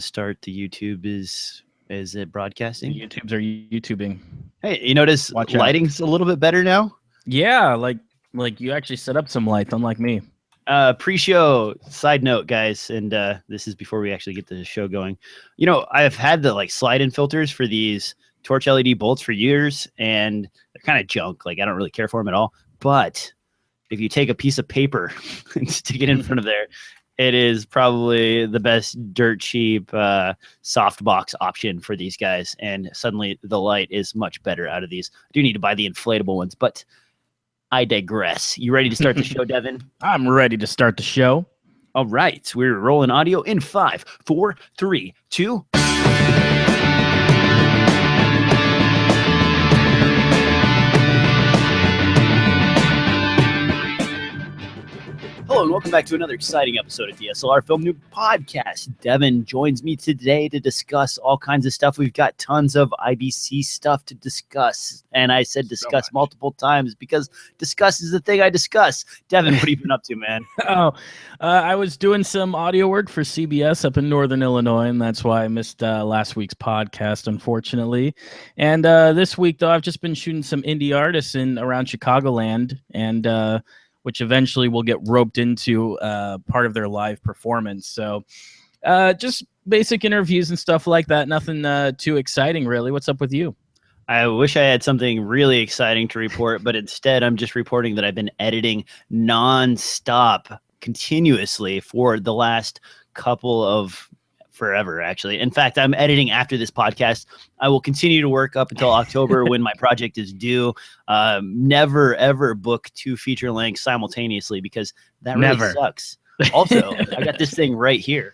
start. The YouTube is it broadcasting? The YouTubes are YouTubing. Hey, you notice lighting's a little bit better now? Yeah, like you actually set up some lights, unlike me. Pre-show side note, guys, and this is before we actually get the show going. You know, I've had the slide-in filters for these torch LED bolts for years, and they're kind of junk. Like, I don't really care for them at all. But if you take a piece of paper and stick it in front of there, it is probably the best dirt cheap softbox option for these guys. And suddenly the light is much better out of these. I do need to buy the inflatable ones, but I digress. You ready to start the show, Devin? I'm ready to start the show. All right. We're rolling audio in 5, 4, 3, 2. Hello and welcome back to another exciting episode of DSLR Film Noob Podcast. Devin joins me today to discuss all kinds of stuff. We've got tons of IBC stuff to discuss. And I said discuss multiple times because discuss is the thing I discuss. Devin, what have you been up to, man? I was doing some audio work for CBS up in Northern Illinois, and that's why I missed last week's podcast, unfortunately. And this week, though, I've just been shooting some indie artists around Chicagoland, and which eventually will get roped into part of their live performance. So just basic interviews and stuff like that. Nothing too exciting, really. What's up with you? I wish I had something really exciting to report, but instead I'm just reporting that I've been editing nonstop, continuously for the last couple of forever, actually. In fact, I'm editing after this podcast. I will continue to work up until October when my project is due. Never, ever book 2 feature lengths simultaneously because that really sucks. Also, I got this thing right here.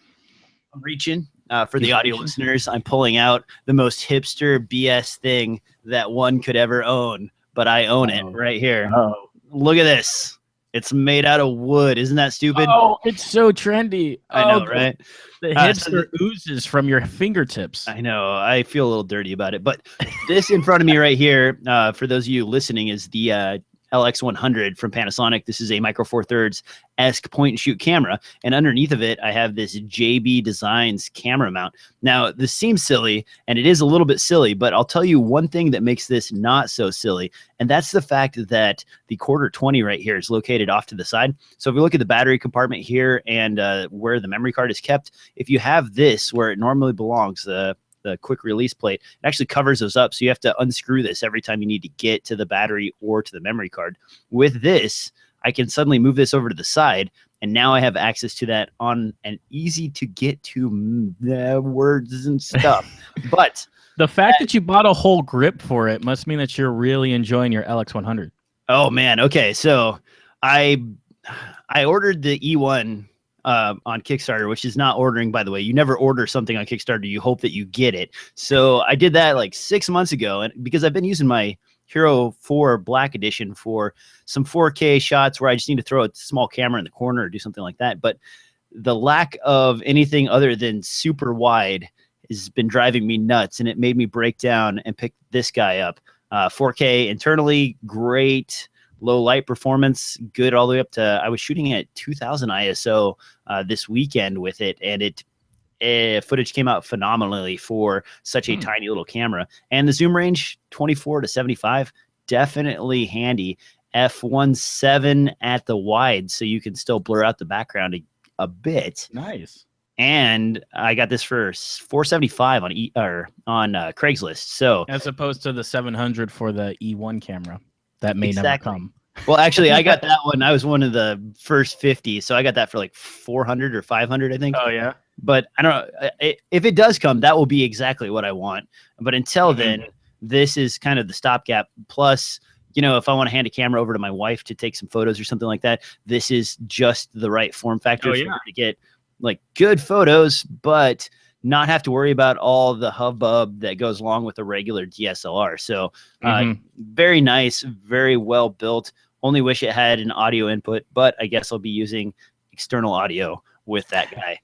I'm reaching for the audio listeners. I'm pulling out the most hipster BS thing that one could ever own, but I own it right here. Look at this. It's made out of wood. Isn't that stupid? Oh, it's so trendy. I know, right? The hipster oozes from your fingertips. I know. I feel a little dirty about it. But this in front of me right here, for those of you listening, is the LX100 from Panasonic. This is a Micro Four Thirds-esque point-and-shoot camera. And underneath of it, I have this JB Designs camera mount. Now, this seems silly, and it is a little bit silly, but I'll tell you one thing that makes this not so silly, and that's the fact that the quarter 20 right here is located off to the side. So if we look at the battery compartment here and where the memory card is kept, if you have this where it normally belongs, the quick release plate, it actually covers those up. So you have to unscrew this every time you need to get to the battery or to the memory card. With this, I can suddenly move this over to the side, and now I have access to that on an easy to get to words and stuff. But the fact that you bought a whole grip for it must mean that you're really enjoying your LX100. Oh man. Okay. So I ordered the E1 on Kickstarter, which is not ordering, by the way. You never order something on Kickstarter. You hope that you get it. So I did that like 6 months ago, and because I've been using my Hero 4 Black Edition for some 4K shots where I just need to throw a small camera in the corner or do something like that. But the lack of anything other than super wide has been driving me nuts, and it made me break down and pick this guy up. 4K internally, great. Low light performance, good all the way up to, I was shooting at 2000 ISO this weekend with it, and footage came out phenomenally for such a tiny little camera. And the zoom range, 24 to 75, definitely handy. f1.7 at the wide, so you can still blur out the background a bit. Nice. And I got this for $475 on Craigslist. So as opposed to the 700 for the E1 camera. That may never come. Well, actually, I got that one. I was one of the first 50, so I got that for like 400 or 500, I think. Oh, yeah? But I don't know. If it does come, that will be exactly what I want. But until then, this is kind of the stopgap. Plus, you know, if I want to hand a camera over to my wife to take some photos or something like that, this is just the right form factor for her to get like good photos, but not have to worry about all the hubbub that goes along with a regular DSLR. So very nice, very well built. Only wish it had an audio input, but I guess I'll be using external audio with that guy.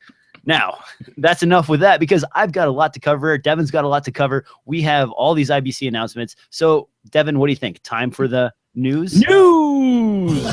Now, that's enough with that because I've got a lot to cover. Devin's got a lot to cover. We have all these IBC announcements. So, Devin, what do you think? Time for the news? News!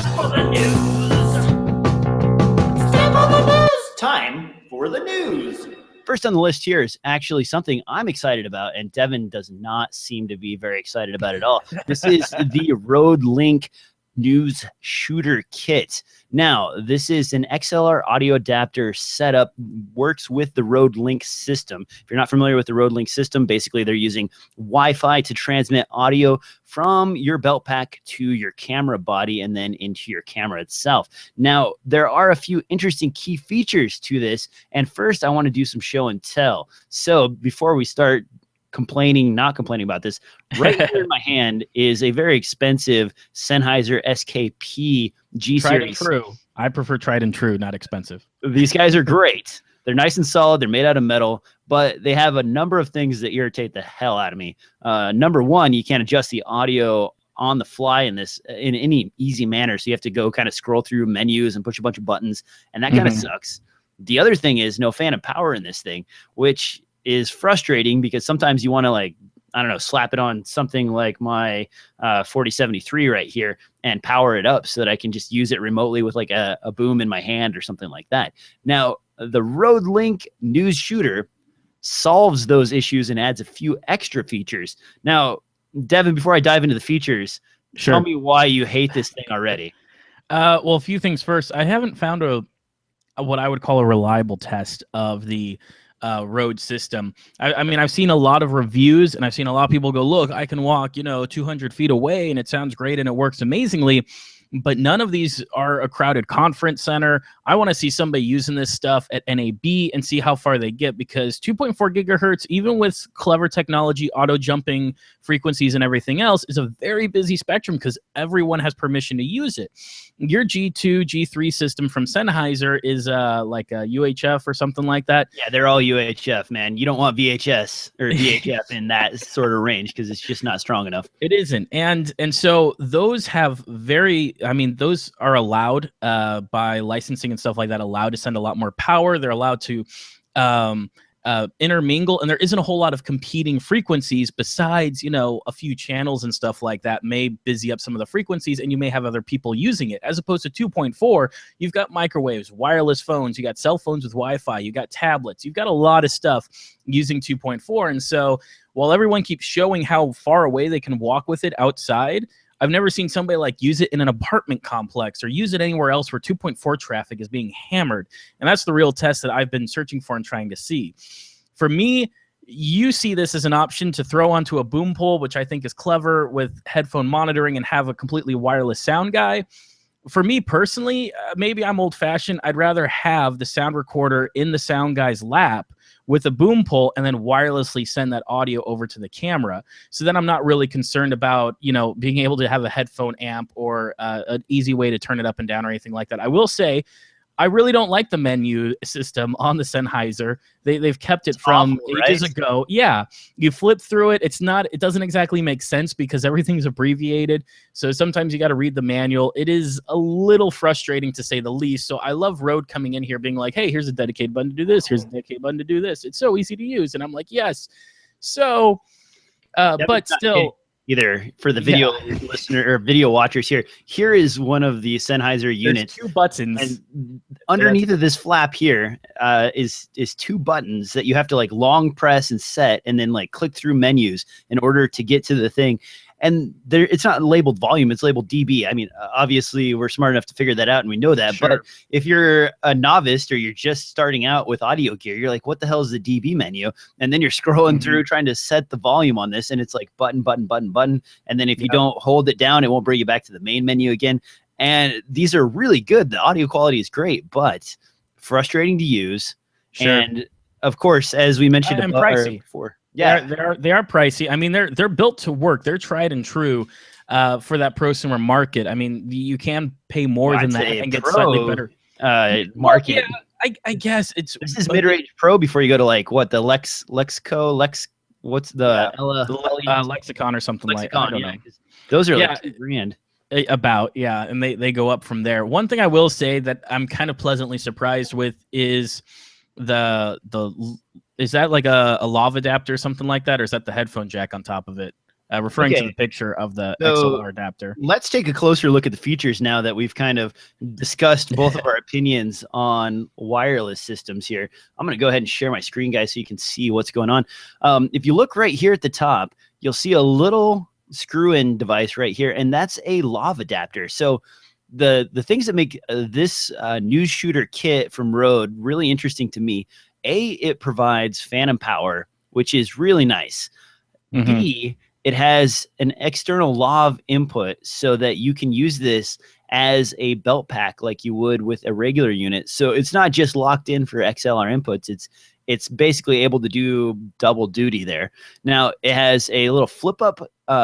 Time for the news. first on the list here is actually something I'm excited about, and Devin does not seem to be very excited about it at all. This is the RodeLink Newsshooter kit. Now, this is an XLR audio adapter setup, works with the RodeLink system. If you're not familiar with the RodeLink system, basically they're using Wi-Fi to transmit audio from your belt pack to your camera body and then into your camera itself. Now, there are a few interesting key features to this, and first I want to do some show and tell. So before we start not complaining about this, right here in my hand is a very expensive Sennheiser SKP G Tried and series. true. I prefer tried and true, not expensive. These guys are great. They're nice and solid. They're made out of metal, but they have a number of things that irritate the hell out of me. Number one, you can't adjust the audio on the fly in any easy manner. So you have to go kind of scroll through menus and push a bunch of buttons, and that kind of sucks. The other thing is no phantom power in this thing, which is frustrating because sometimes you want to, like, I don't know, slap it on something like my 4073 right here and power it up so that I can just use it remotely with like a boom in my hand or something like that. Now, the RodeLink Newsshooter solves those issues and adds a few extra features. Now, Devin, before I dive into the features, tell me why you hate this thing already. Well, a few things first. I haven't found what I would call a reliable test of the Rode system. I mean, I've seen a lot of reviews, and I've seen a lot of people go, look, I can walk, 200 feet away, and it sounds great, and it works amazingly. But none of these are a crowded conference center. I want to see somebody using this stuff at NAB and see how far they get, because 2.4 gigahertz, even with clever technology, auto jumping frequencies and everything else, is a very busy spectrum because everyone has permission to use it. Your G2, G3 system from Sennheiser is like a UHF or something like that. Yeah, they're all UHF, man. You don't want VHS or VHF in that sort of range because it's just not strong enough. It isn't. And so those have those are allowed by licensing and stuff like that, allowed to send a lot more power. They're allowed to intermingle, and there isn't a whole lot of competing frequencies besides, a few channels and stuff like that may busy up some of the frequencies, and you may have other people using it. As opposed to 2.4, you've got microwaves, wireless phones, you got cell phones with Wi-Fi, you got tablets, you've got a lot of stuff using 2.4. And so while everyone keeps showing how far away they can walk with it outside, I've never seen somebody like use it in an apartment complex or use it anywhere else where 2.4 traffic is being hammered. And that's the real test that I've been searching for and trying to see. For me, you see this as an option to throw onto a boom pole, which I think is clever with headphone monitoring, and have a completely wireless sound guy. For me personally, maybe I'm old-fashioned. I'd rather have the sound recorder in the sound guy's lap with a boom pole and then wirelessly send that audio over to the camera. So then I'm not really concerned about, being able to have a headphone amp or an easy way to turn it up and down or anything like that. I will say, I really don't like the menu system on the Sennheiser. They've kept it from ages ago. Yeah, you flip through it. It doesn't exactly make sense because everything's abbreviated. So sometimes you got to read the manual. It is a little frustrating to say the least. So I love Rode coming in here being like, hey, here's a dedicated button to do this. Here's a dedicated button to do this. It's so easy to use. And I'm like, yes. So, but still. Either for the video listener or video watchers here is one of the Sennheiser units. There's two buttons, and underneath of this flap here is two buttons that you have to like long press and set, and then like click through menus in order to get to the thing. And it's not labeled volume, it's labeled dB. I mean, obviously we're smart enough to figure that out and we know that, but if you're a novice or you're just starting out with audio gear, you're like, what the hell is the dB menu? And then you're scrolling through trying to set the volume on this, and it's like button, button, button, button. And then if you don't hold it down, it won't bring you back to the main menu again. And these are really good. The audio quality is great, but frustrating to use. And of course, as we mentioned before, they are pricey. I mean, they're built to work. They're tried and true for that prosumer market. I mean, you can pay more than that and get slightly better market. Yeah, I guess this is mid-range pro before you go to like what the what's the Lexicon or something like that. I don't know. Those are like $2,000. And they go up from there. One thing I will say that I'm kind of pleasantly surprised with is is that like a lav adapter or something like that, or is that the headphone jack on top of it? referring to Okay. the picture of the So XLR adapter. let's take a closer look at the features now that we've kind of discussed both of our opinions on wireless systems here. I'm going to go ahead and share my screen, guys, so you can see what's going on. If you look right here at the top, you'll see a little screw-in device right here, and that's a lav adapter. So the things that make this Newsshooter kit from Rode really interesting to me, it provides phantom power, which is really nice. B, it has an external lav input so that you can use this as a belt pack like you would with a regular unit. So it's not just locked in for XLR inputs. It's basically able to do double duty there. Now, it has a little flip up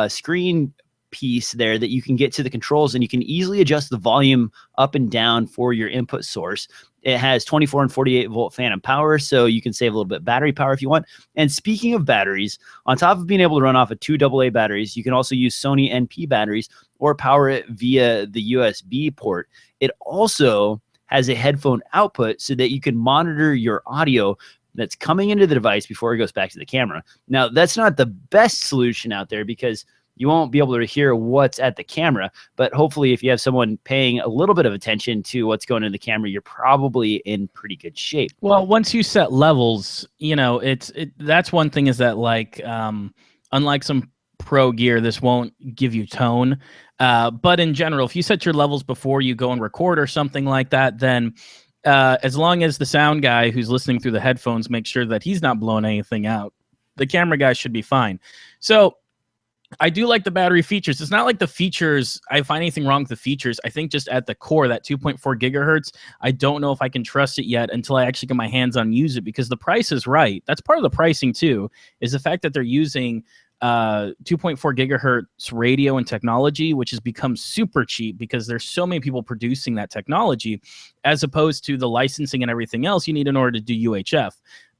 screen piece there that you can get to the controls, and you can easily adjust the volume up and down for your input source. It has 24 and 48 volt phantom power, so you can save a little bit of battery power if you want. And speaking of batteries, on top of being able to run off of 2 AA batteries, you can also use Sony NP batteries or power it via the USB port. It also has a headphone output so that you can monitor your audio that's coming into the device before it goes back to the camera. Now, that's not the best solution out there because you won't be able to hear what's at the camera, but hopefully if you have someone paying a little bit of attention to what's going in the camera, you're probably in pretty good shape. Well, once you set levels, you know, that's one thing is that like, unlike some pro gear, this won't give you tone. But in general, if you set your levels before you go and record or something like that, then as long as the sound guy who's listening through the headphones makes sure that he's not blowing anything out, the camera guy should be fine. So I do like the battery features. It's not like the features, I find anything wrong with the features. I think just at the core, that 2.4 gigahertz, I don't know if I can trust it yet until I actually get my hands on use it, because the price is right. That's part of the pricing too, is the fact that they're using 2.4 gigahertz radio and technology, which has become super cheap because there's so many people producing that technology, as opposed to the licensing and everything else you need in order to do UHF.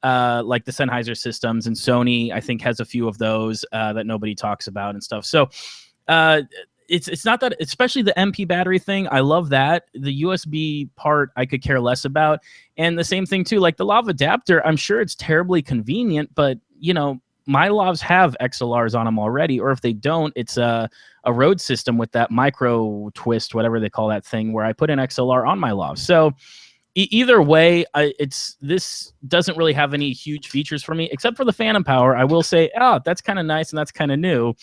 Like the Sennheiser systems, and Sony, I think, has a few of those that nobody talks about and stuff. So it's not that, especially the MP battery thing, I love that. The USB part I could care less about. And the same thing too, like the lav adapter, I'm sure it's terribly convenient, but you know, my lavs have XLRs on them already, or if they don't, it's a Rode system with that micro twist, whatever they call that thing, where I put an XLR on my lav. So either way, this doesn't really have any huge features for me, except for the phantom power. I will say, that's kind of nice and that's kind of new.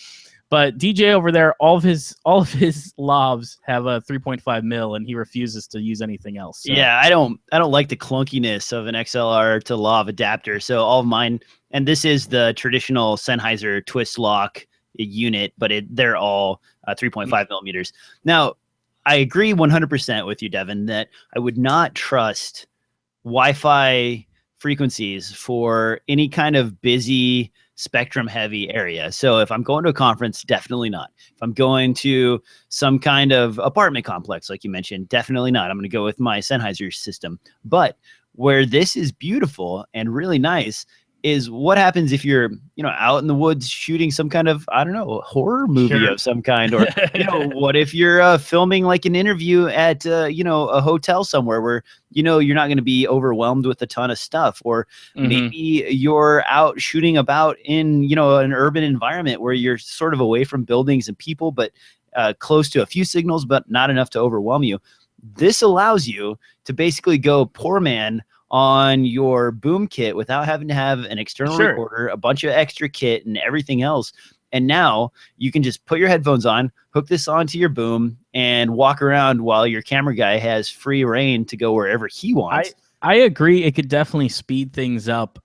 But DJ over there, all of his lavs have a 3.5 mil, and he refuses to use anything else. So. Yeah, I don't like the clunkiness of an XLR to lav adapter. So all of mine, and this is the traditional Sennheiser twist lock unit, but they're all 3.5 millimeters. Now, I agree 100% with you, Devin, that I would not trust Wi-Fi frequencies for any kind of busy spectrum heavy area. So if I'm going to a conference, definitely not. If I'm going to some kind of apartment complex, like you mentioned, definitely not. I'm going to go with my Sennheiser system. But where this is beautiful and really nice is what happens if you're, out in the woods shooting some kind of, I don't know, horror movie of some kind, or, what if you're filming like an interview at, a hotel somewhere where, you're not going to be overwhelmed with a ton of stuff, or maybe you're out shooting about in, an urban environment where you're sort of away from buildings and people, but close to a few signals, but not enough to overwhelm you. This allows you to basically go poor man on your boom kit without having to have an external recorder, a bunch of extra kit and everything else. And now you can just put your headphones on, hook this onto your boom, and walk around while your camera guy has free reign to go wherever he wants. I agree. It could definitely speed things up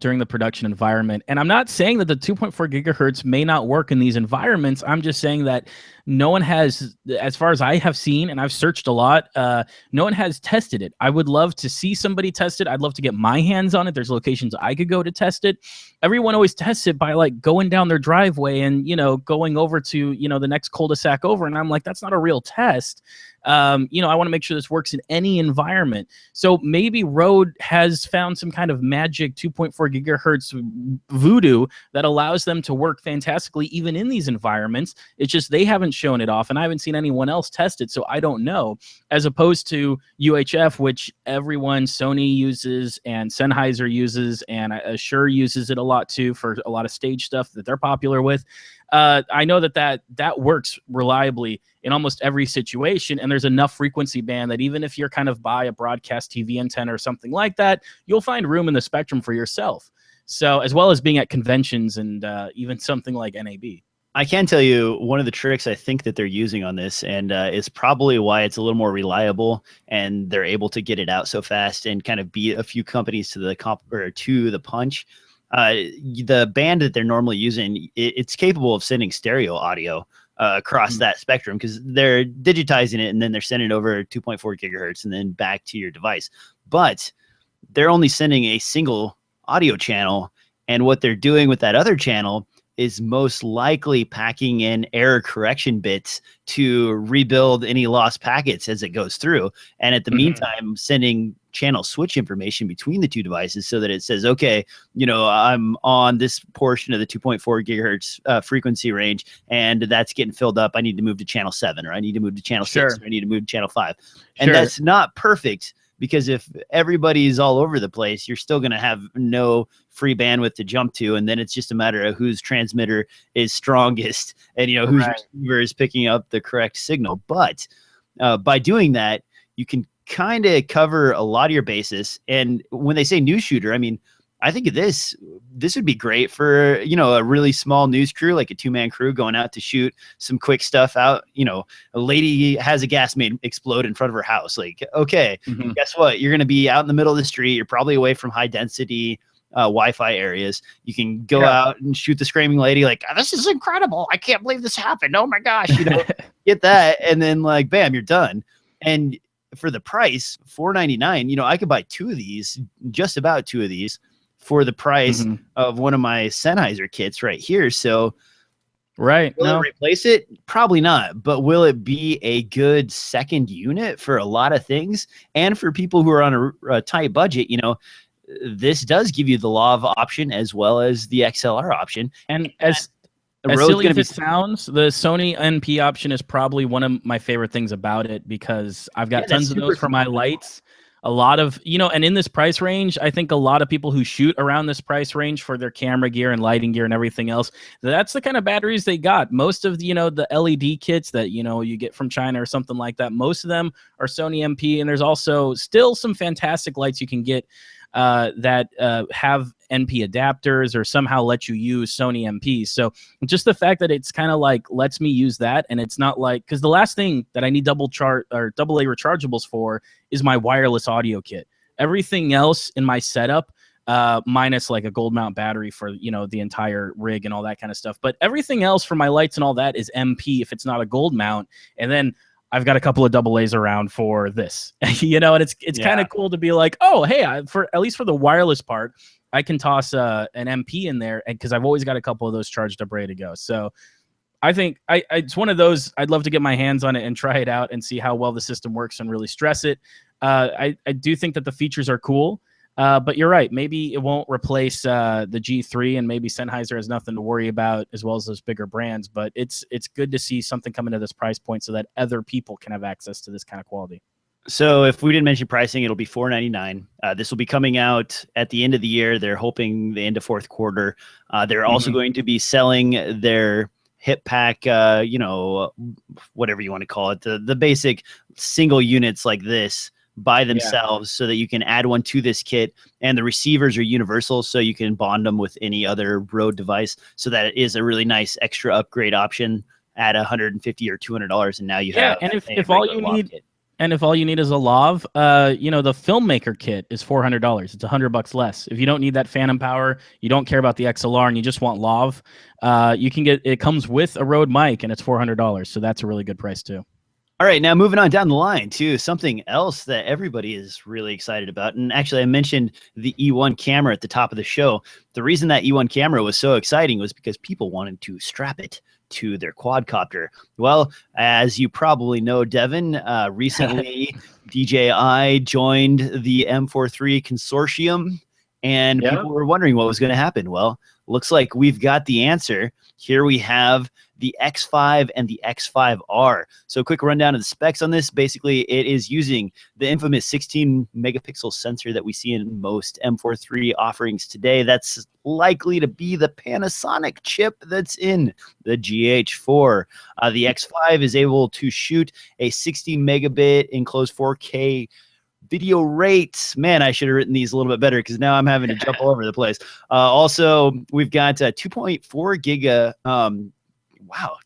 during the production environment. And I'm not saying that the 2.4 gigahertz may not work in these environments. I'm just saying that no one has, as far as I have seen, and I've searched a lot, no one has tested it. I would love to see somebody test it. I'd love to get my hands on it. There's locations I could go to test it. Everyone always tests it by like going down their driveway and, going over to, the next cul-de-sac over. And I'm like, that's not a real test. I want to make sure this works in any environment. So maybe Rode has found some kind of magic 2.4 gigahertz voodoo that allows them to work fantastically even in these environments. It's just they haven't haven't shown it off, and I haven't seen anyone else test it, so I don't know. As opposed to UHF, which everyone, Sony uses and Sennheiser uses, and Shure uses it a lot too for a lot of stage stuff that they're popular with. I know that works reliably in almost every situation, and there's enough frequency band that even if you're kind of by a broadcast TV antenna or something like that, you'll find room in the spectrum for yourself. So as well as being at conventions and even something like NAB. I can tell you one of the tricks I think that they're using on this, and is probably why it's a little more reliable, and they're able to get it out so fast and kind of beat a few companies to the punch. The band that they're normally using, it's capable of sending stereo audio across that spectrum, because they're digitizing it and then they're sending it over 2.4 gigahertz and then back to your device. But they're only sending a single audio channel, and what they're doing with that other channel is most likely packing in error correction bits to rebuild any lost packets as it goes through. And at the meantime, sending channel switch information between the two devices so that it says, okay, you know, I'm on this portion of the 2.4 gigahertz frequency range, and that's getting filled up. I need to move to channel 7, or I need to move to channel 6, or I need to move to channel 5. And that's not perfect, because if everybody's all over the place, you're still going to have no free bandwidth to jump to. And then it's just a matter of whose transmitter is strongest and, you know, whose receiver is picking up the correct signal. But by doing that, you can kind of cover a lot of your bases. And when they say news shooter, I mean, I think of this would be great for, you know, a really small news crew, like a 2-man crew going out to shoot some quick stuff out. You know, a lady has a gas main explode in front of her house. Like, okay, guess what? You're going to be out in the middle of the street. You're probably away from high density Wi-Fi areas. You can go out and shoot the screaming lady. Like, this is incredible. I can't believe this happened. Oh my gosh. You know, get that. And then like, bam, you're done. And for the price, $499, you know, I could buy two of these, just about two of these, for the price of one of my Sennheiser kits right here. So will it replace it? Probably not. But will it be a good second unit for a lot of things? And for people who are on a tight budget, you know, this does give you the lav option as well as the XLR option. And as silly as it sounds, the Sony NP option is probably one of my favorite things about it, because I've got tons of those for my lights. A lot of, you know, and in this price range, I think a lot of people who shoot around this price range for their camera gear and lighting gear and everything else, that's the kind of batteries they got. Most of, you know, the LED kits that, you know, you get from China or something like that, most of them are Sony MP. And there's also still some fantastic lights you can get that have NP adapters or somehow let you use Sony MPs. So just the fact that it's kind of like lets me use that, and it's not like, because the last thing that I need AA rechargeables for is my wireless audio kit. Everything else in my setup, minus like a gold mount battery for, you know, the entire rig and all that kind of stuff, but everything else for my lights and all that is MP if it's not a gold mount. And then I've got a couple of AA's around for this, you know, and it's kind of cool to be like, oh, hey, for at least for the wireless part, I can toss an MP in there, and because I've always got a couple of those charged up ready to go. So I think it's one of those, I'd love to get my hands on it and try it out and see how well the system works and really stress it. I do think that the features are cool. But you're right. Maybe it won't replace the G3, and maybe Sennheiser has nothing to worry about, as well as those bigger brands. But it's good to see something come into this price point so that other people can have access to this kind of quality. So if we didn't mention pricing, it'll be $499. This will be coming out at the end of the year. They're hoping the end of fourth quarter. They're also going to be selling their hip pack, you know, whatever you want to call it, the basic single units like this by themselves, so that you can add one to this kit, and the receivers are universal, so you can bond them with any other Rode device. So that it is a really nice extra upgrade option at $150 or $200, and now you have. And if all you need kit. And if all you need is a lav, you know, the Filmmaker kit is $400. It's $100 less. If you don't need that phantom power, you don't care about the XLR, and you just want lav, you can get it. Comes with a Rode mic, and it's $400. So that's a really good price too. All right, now moving on down the line to something else that everybody is really excited about. And actually, I mentioned the E1 camera at the top of the show. The reason that E1 camera was so exciting was because people wanted to strap it to their quadcopter. Well, as you probably know, Devin, recently DJI joined the M43 consortium, And people were wondering what was going to happen. Well, looks like we've got the answer. Here we have the X5 and the X5R. So quick rundown of the specs on this. Basically, it is using the infamous 16 megapixel sensor that we see in most M4 III offerings today. That's likely to be the Panasonic chip that's in the GH4. The X5 is able to shoot a 60 megabit enclosed 4K video rates. Man, I should have written these a little bit better because now I'm having to jump all over the place. Also, we've got 2.4 gig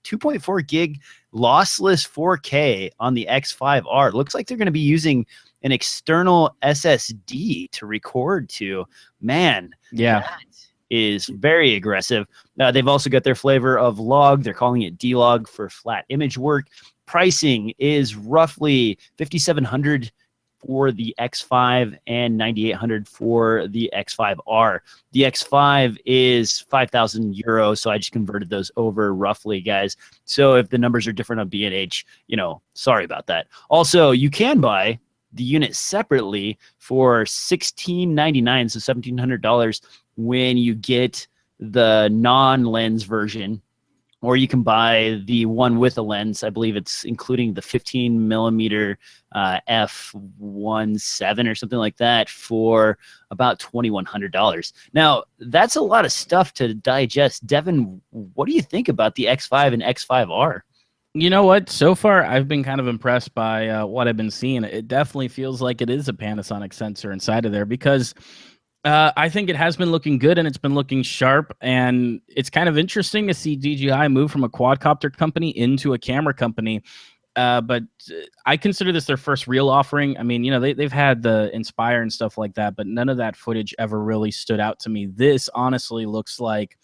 2.4 gig lossless 4K on the X5R. Looks like they're going to be using an external SSD to record to. Man, that is very aggressive. They've also got their flavor of log. They're calling it D-Log for flat image work. Pricing is roughly $5,700 for the X5 and $9,800 for the X5R. The X5 is 5,000 euros, so I just converted those over roughly, guys. So if the numbers are different on B&H, sorry about that. Also, you can buy the unit separately for $1,699, so $1,700 when you get the non-lens version. Or you can buy the one with a lens. I believe it's including the 15 millimeter f1.7 or something like that for about $2,100. Now, that's a lot of stuff to digest. Devin, what do you think about the X5 and X5R? You know what? So far, I've been kind of impressed by what I've been seeing. It definitely feels like it is a Panasonic sensor inside of there because I think it has been looking good and it's been looking sharp, and it's kind of interesting to see DJI move from a quadcopter company into a camera company. But I consider this their first real offering. I mean, they've had the Inspire and stuff like that, but none of that footage ever really stood out to me. This honestly looks like,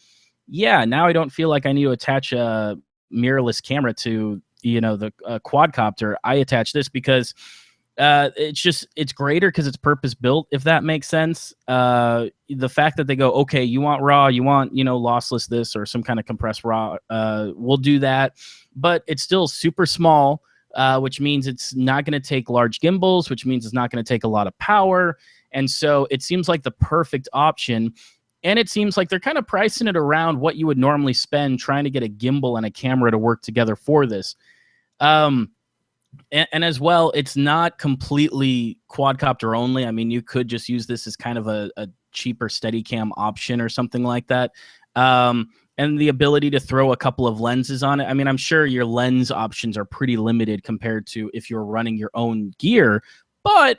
now I don't feel like I need to attach a mirrorless camera to, the quadcopter. I attach this because it's greater because it's purpose built, if that makes sense. The fact that they go, okay, you want raw, you want lossless this or some kind of compressed raw, we'll do that, but it's still super small, which means it's not going to take large gimbals, which means it's not going to take a lot of power, and so it seems like the perfect option. And it seems like they're kind of pricing it around what you would normally spend trying to get a gimbal and a camera to work together for this. And as well, it's not completely quadcopter only. I mean, you could just use this as kind of a cheaper Steadicam option or something like that. And the ability to throw a couple of lenses on it. I mean, I'm sure your lens options are pretty limited compared to if you're running your own gear. But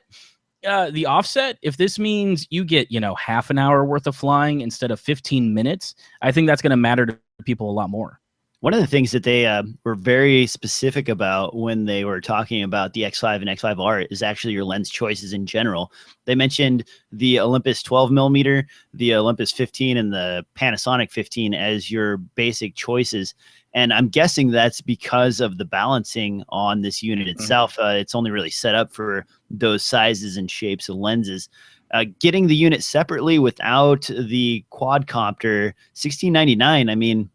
the offset, if this means you get, half an hour worth of flying instead of 15 minutes, I think that's going to matter to people a lot more. One of the things that they were very specific about when they were talking about the X5 and X5R is actually your lens choices in general. They mentioned the Olympus 12 millimeter, the Olympus 15, and the Panasonic 15 as your basic choices. And I'm guessing that's because of the balancing on this unit itself. It's only really set up for those sizes and shapes of lenses. Getting the unit separately without the quadcopter, $1,699. I mean,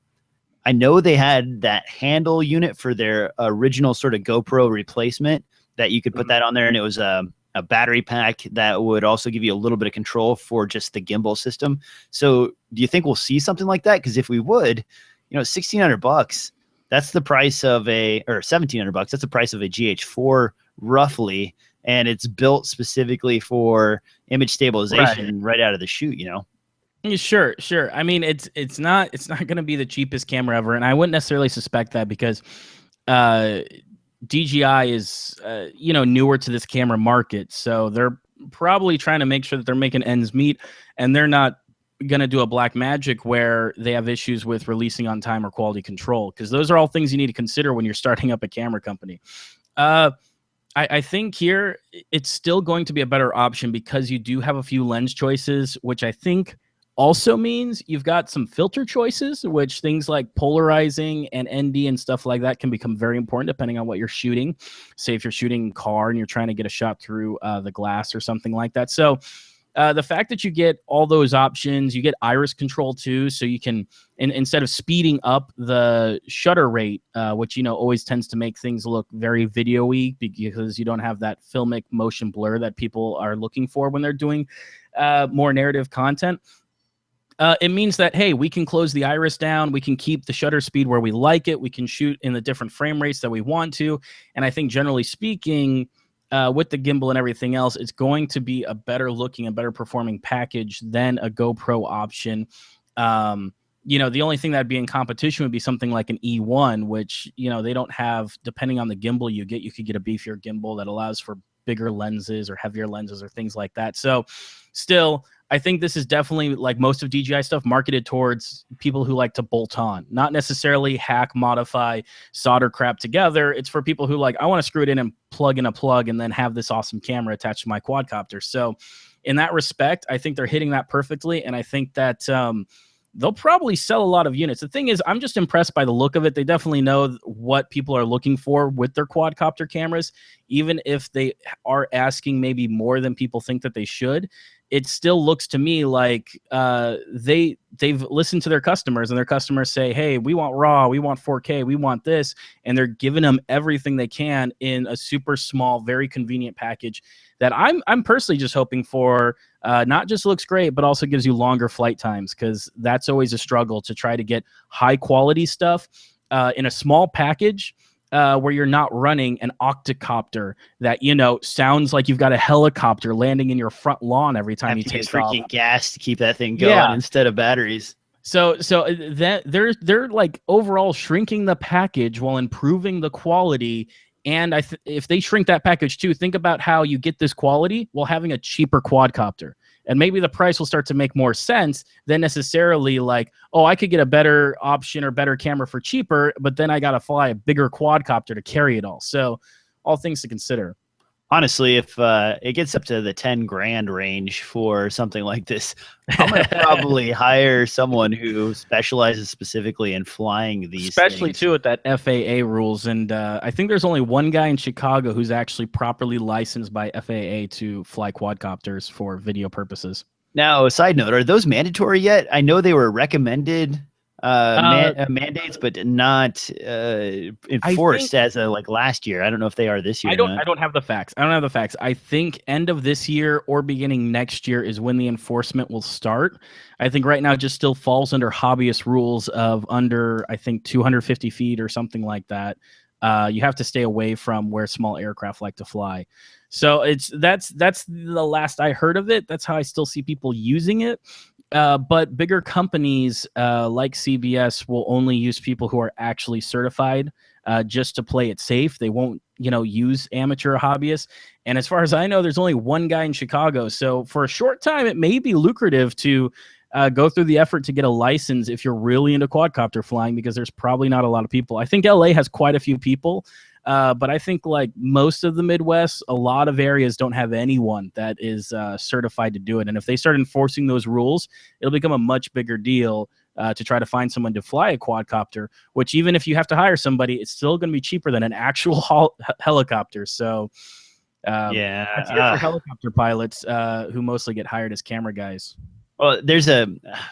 I know they had that handle unit for their original sort of GoPro replacement that you could put that on there, and it was a battery pack that would also give you a little bit of control for just the gimbal system. So do you think we'll see something like that? Because if we would, $1,600, that's the price of or $1,700, that's the price of a GH4 roughly, and it's built specifically for image stabilization right out of the chute, Sure. I mean, it's not going to be the cheapest camera ever, and I wouldn't necessarily suspect that because DJI is newer to this camera market, so they're probably trying to make sure that they're making ends meet, and they're not going to do a black magic where they have issues with releasing on time or quality control, because those are all things you need to consider when you're starting up a camera company. I think here it's still going to be a better option because you do have a few lens choices, which I think also means you've got some filter choices, which things like polarizing and ND and stuff like that can become very important depending on what you're shooting. Say if you're shooting car and you're trying to get a shot through the glass or something like that. So The fact that you get all those options, you get iris control too, so you can, instead of speeding up the shutter rate, which, you know, always tends to make things look very video-y because you don't have that filmic motion blur that people are looking for when they're doing more narrative content. It means that, hey, we can close the iris down. We can keep the shutter speed where we like it. We can shoot in the different frame rates that we want to. And I think generally speaking, with the gimbal and everything else, it's going to be a better looking and better performing package than a GoPro option. You know, the only thing that'd be in competition would be something like an E1, which, you know, they don't have, depending on the gimbal you get, you could get a beefier gimbal that allows for bigger lenses or heavier lenses or things like that. So still, I think this is definitely, like most of DJI stuff, marketed towards people who like to bolt on, not necessarily hack, modify, solder crap together. It's for people who like, I want to screw it in and plug in a plug and then have this awesome camera attached to my quadcopter. So in that respect, I think they're hitting that perfectly. And I think that they'll probably sell a lot of units. The thing is, I'm just impressed by the look of it. They definitely know what people are looking for with their quadcopter cameras. Even if they are asking maybe more than people think that they should, it still looks to me like they've listened to their customers, and their customers say, hey, we want RAW, we want 4K, we want this. And they're giving them everything they can in a super small, very convenient package that I'm personally just hoping for not just looks great, but also gives you longer flight times, because that's always a struggle to try to get high quality stuff in a small package. Where you're not running an octocopter that, you know, sounds like you've got a helicopter landing in your front lawn every time you take freaking gas to keep that thing going instead of batteries. So that they're like overall shrinking the package while improving the quality. And if they shrink that package too, think about how you get this quality while having a cheaper quadcopter. And maybe the price will start to make more sense than necessarily like, oh, I could get a better option or better camera for cheaper, but then I got to fly a bigger quadcopter to carry it all. So all things to consider. Honestly, if it gets up to the 10 grand range for something like this, I'm going to probably hire someone who specializes specifically in flying these Especially things. too with that FAA rules. And I think there's only one guy in Chicago who's actually properly licensed by FAA to fly quadcopters for video purposes. Now, a side note, are those mandatory yet? I know they were recommended mandates, but not enforced as of like last year. I don't know if they are this year. I don't have the facts. I think end of this year or beginning next year is when the enforcement will start. I think right now it just still falls under hobbyist rules of under, I think, 250 feet or something like that. You have to stay away from where small aircraft like to fly. So that's the last I heard of it. That's how I still see people using it. But bigger companies like CBS will only use people who are actually certified just to play it safe. They won't, you know, use amateur hobbyists. And as far as I know, there's only one guy in Chicago. So for a short time, it may be lucrative to go through the effort to get a license if you're really into quadcopter flying, because there's probably not a lot of people. I think LA has quite a few people. But I think like most of the Midwest, a lot of areas don't have anyone that is certified to do it. And if they start enforcing those rules, it'll become a much bigger deal to try to find someone to fly a quadcopter, which even if you have to hire somebody, it's still going to be cheaper than an actual helicopter. So that's it for helicopter pilots who mostly get hired as camera guys. Well,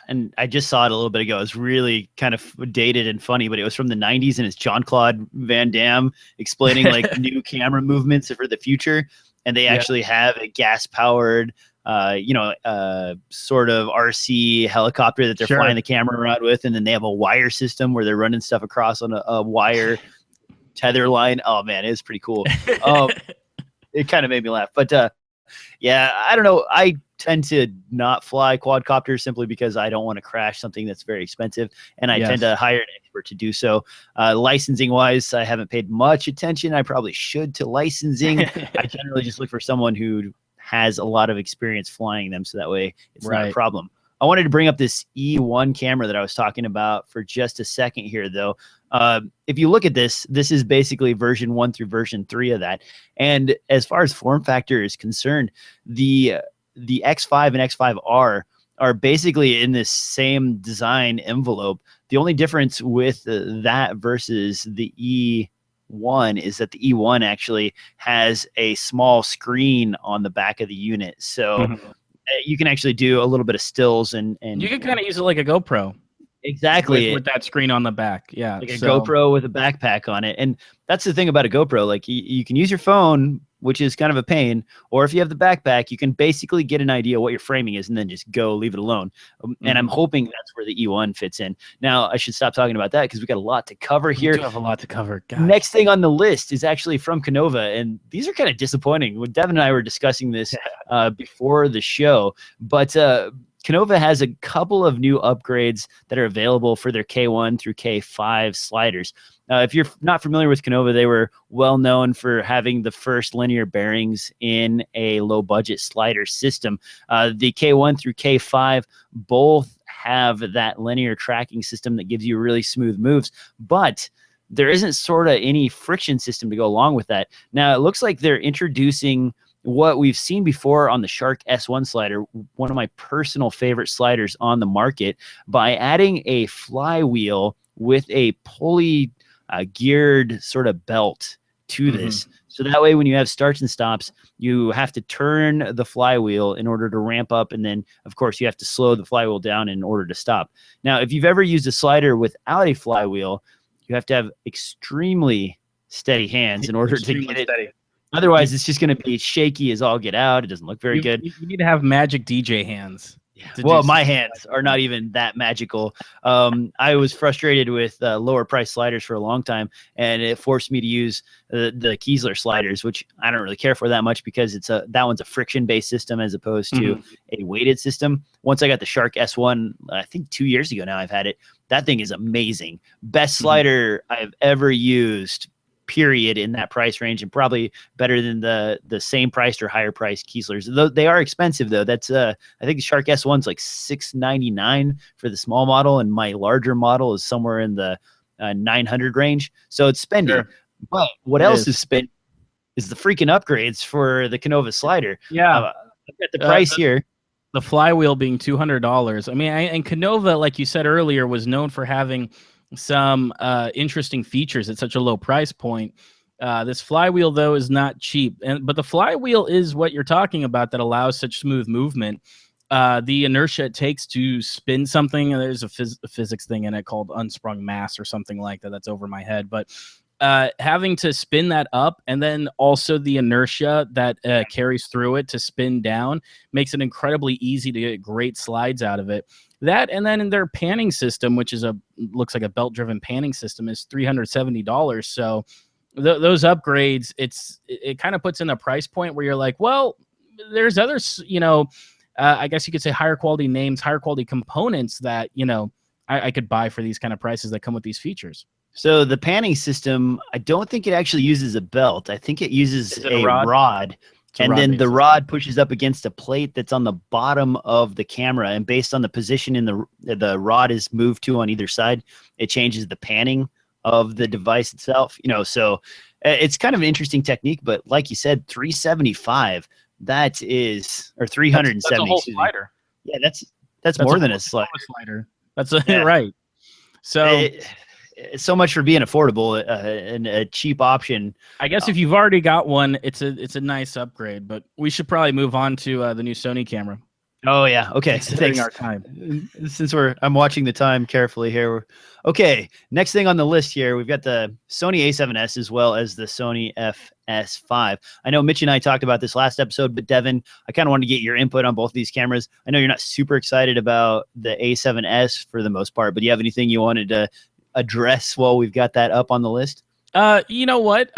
and I just saw it a little bit ago. It's really kind of dated and funny, but it was from the 90s, and it's Jean-Claude Van Damme explaining like new camera movements for the future. And they actually have a gas-powered, sort of RC helicopter that they're flying the camera around with. And then they have a wire system where they're running stuff across on a wire tether line. Oh, man, it was pretty cool. It kind of made me laugh. But, I don't know. I tend to not fly quadcopters simply because I don't want to crash something that's very expensive, and I tend to hire an expert to do so. Licensing wise, I haven't paid much attention. I probably should to licensing. I generally just look for someone who has a lot of experience flying them, so that way it's not a problem. I wanted to bring up this E1 camera that I was talking about for just a second here, though. If you look at this, this is basically version 1 through version 3 of that. And as far as form factor is concerned, the X5 and X5R are basically in this same design envelope. The only difference with that versus the E1 is that the E1 actually has a small screen on the back of the unit. So You can actually do a little bit of stills and you can kind of use it like a GoPro. Exactly. With that screen on the back. Yeah. Like a GoPro with a backpack on it. And that's the thing about a GoPro. Like you can use your phone, which is kind of a pain, or if you have the backpack, you can basically get an idea what your framing is and then just go leave it alone. And I'm hoping that's where the E1 fits in. Now, I should stop talking about that because we got a lot to cover here. We do have a lot to cover. Gosh. Next thing on the list is actually from Konova, and these are kind of disappointing. When Devin and I were discussing this before the show, but Konova has a couple of new upgrades that are available for their K1 through K5 sliders. If you're not familiar with Konova, they were well known for having the first linear bearings in a low budget slider system. The K1 through K5 both have that linear tracking system that gives you really smooth moves, but there isn't sort of any friction system to go along with that. Now, it looks like they're introducing what we've seen before on the Shark S1 slider, one of my personal favorite sliders on the market, by adding a flywheel with a pulley geared sort of belt to this. So that way, when you have starts and stops, you have to turn the flywheel in order to ramp up. And then, of course, you have to slow the flywheel down in order to stop. Now, if you've ever used a slider without a flywheel, you have to have extremely steady hands in order to get it steady. Otherwise, it's just going to be shaky as all get out. It doesn't look very good. You need to have magic DJ hands. Well, my hands are not even that magical. I was frustrated with lower price sliders for a long time, and it forced me to use the Kiesler sliders, which I don't really care for that much because that one's a friction-based system as opposed to a weighted system. Once I got the Shark S1, I think 2 years ago now I've had it. That thing is amazing. Best slider I've ever used, period, in that price range, and probably better than the same priced or higher priced Kieslers. Though they are expensive though. That's I think the Shark S1's like $699 for the small model, and my larger model is somewhere in the 900 range. So it's spending. Sure. But what else is spent is the freaking upgrades for the Konova slider. Yeah, I've got the price here. The flywheel being $200. I mean, and Konova, like you said earlier, was known for having some interesting features at such a low price point. This flywheel though is not cheap, but the flywheel is what you're talking about that allows such smooth movement. The inertia it takes to spin something, and there's a physics thing in it called unsprung mass or something like that. That's over my head, but having to spin that up, and then also the inertia that carries through it to spin down, makes it incredibly easy to get great slides out of it. That, and then in their panning system, which is looks like a belt-driven panning system, is $370. So those upgrades, it kind of puts in a price point where you're like, well, there's others, I guess you could say higher quality names, higher quality components that I could buy for these kind of prices that come with these features. So the panning system, I don't think it actually uses a belt. I think it uses a rod. And then the rod pushes up against a plate that's on the bottom of the camera, and based on the position in the rod is moved to on either side, it changes the panning of the device itself. So it's kind of an interesting technique. But like you said, $375. That is, or $370. That's a whole slider. Yeah, that's more than a slider. That's right. So. So much for being affordable and a cheap option. I guess if you've already got one, it's a nice upgrade, but we should probably move on to the new Sony camera. Oh yeah. Okay. Thanks. Our time. Since I'm watching the time carefully here. Okay. Next thing on the list here, we've got the Sony A7S as well as the Sony FS5. I know Mitch and I talked about this last episode, but Devin, I kind of wanted to get your input on both of these cameras. I know you're not super excited about the A7S for the most part, but do you have anything you wanted to address while we've got that up on the list? You know what?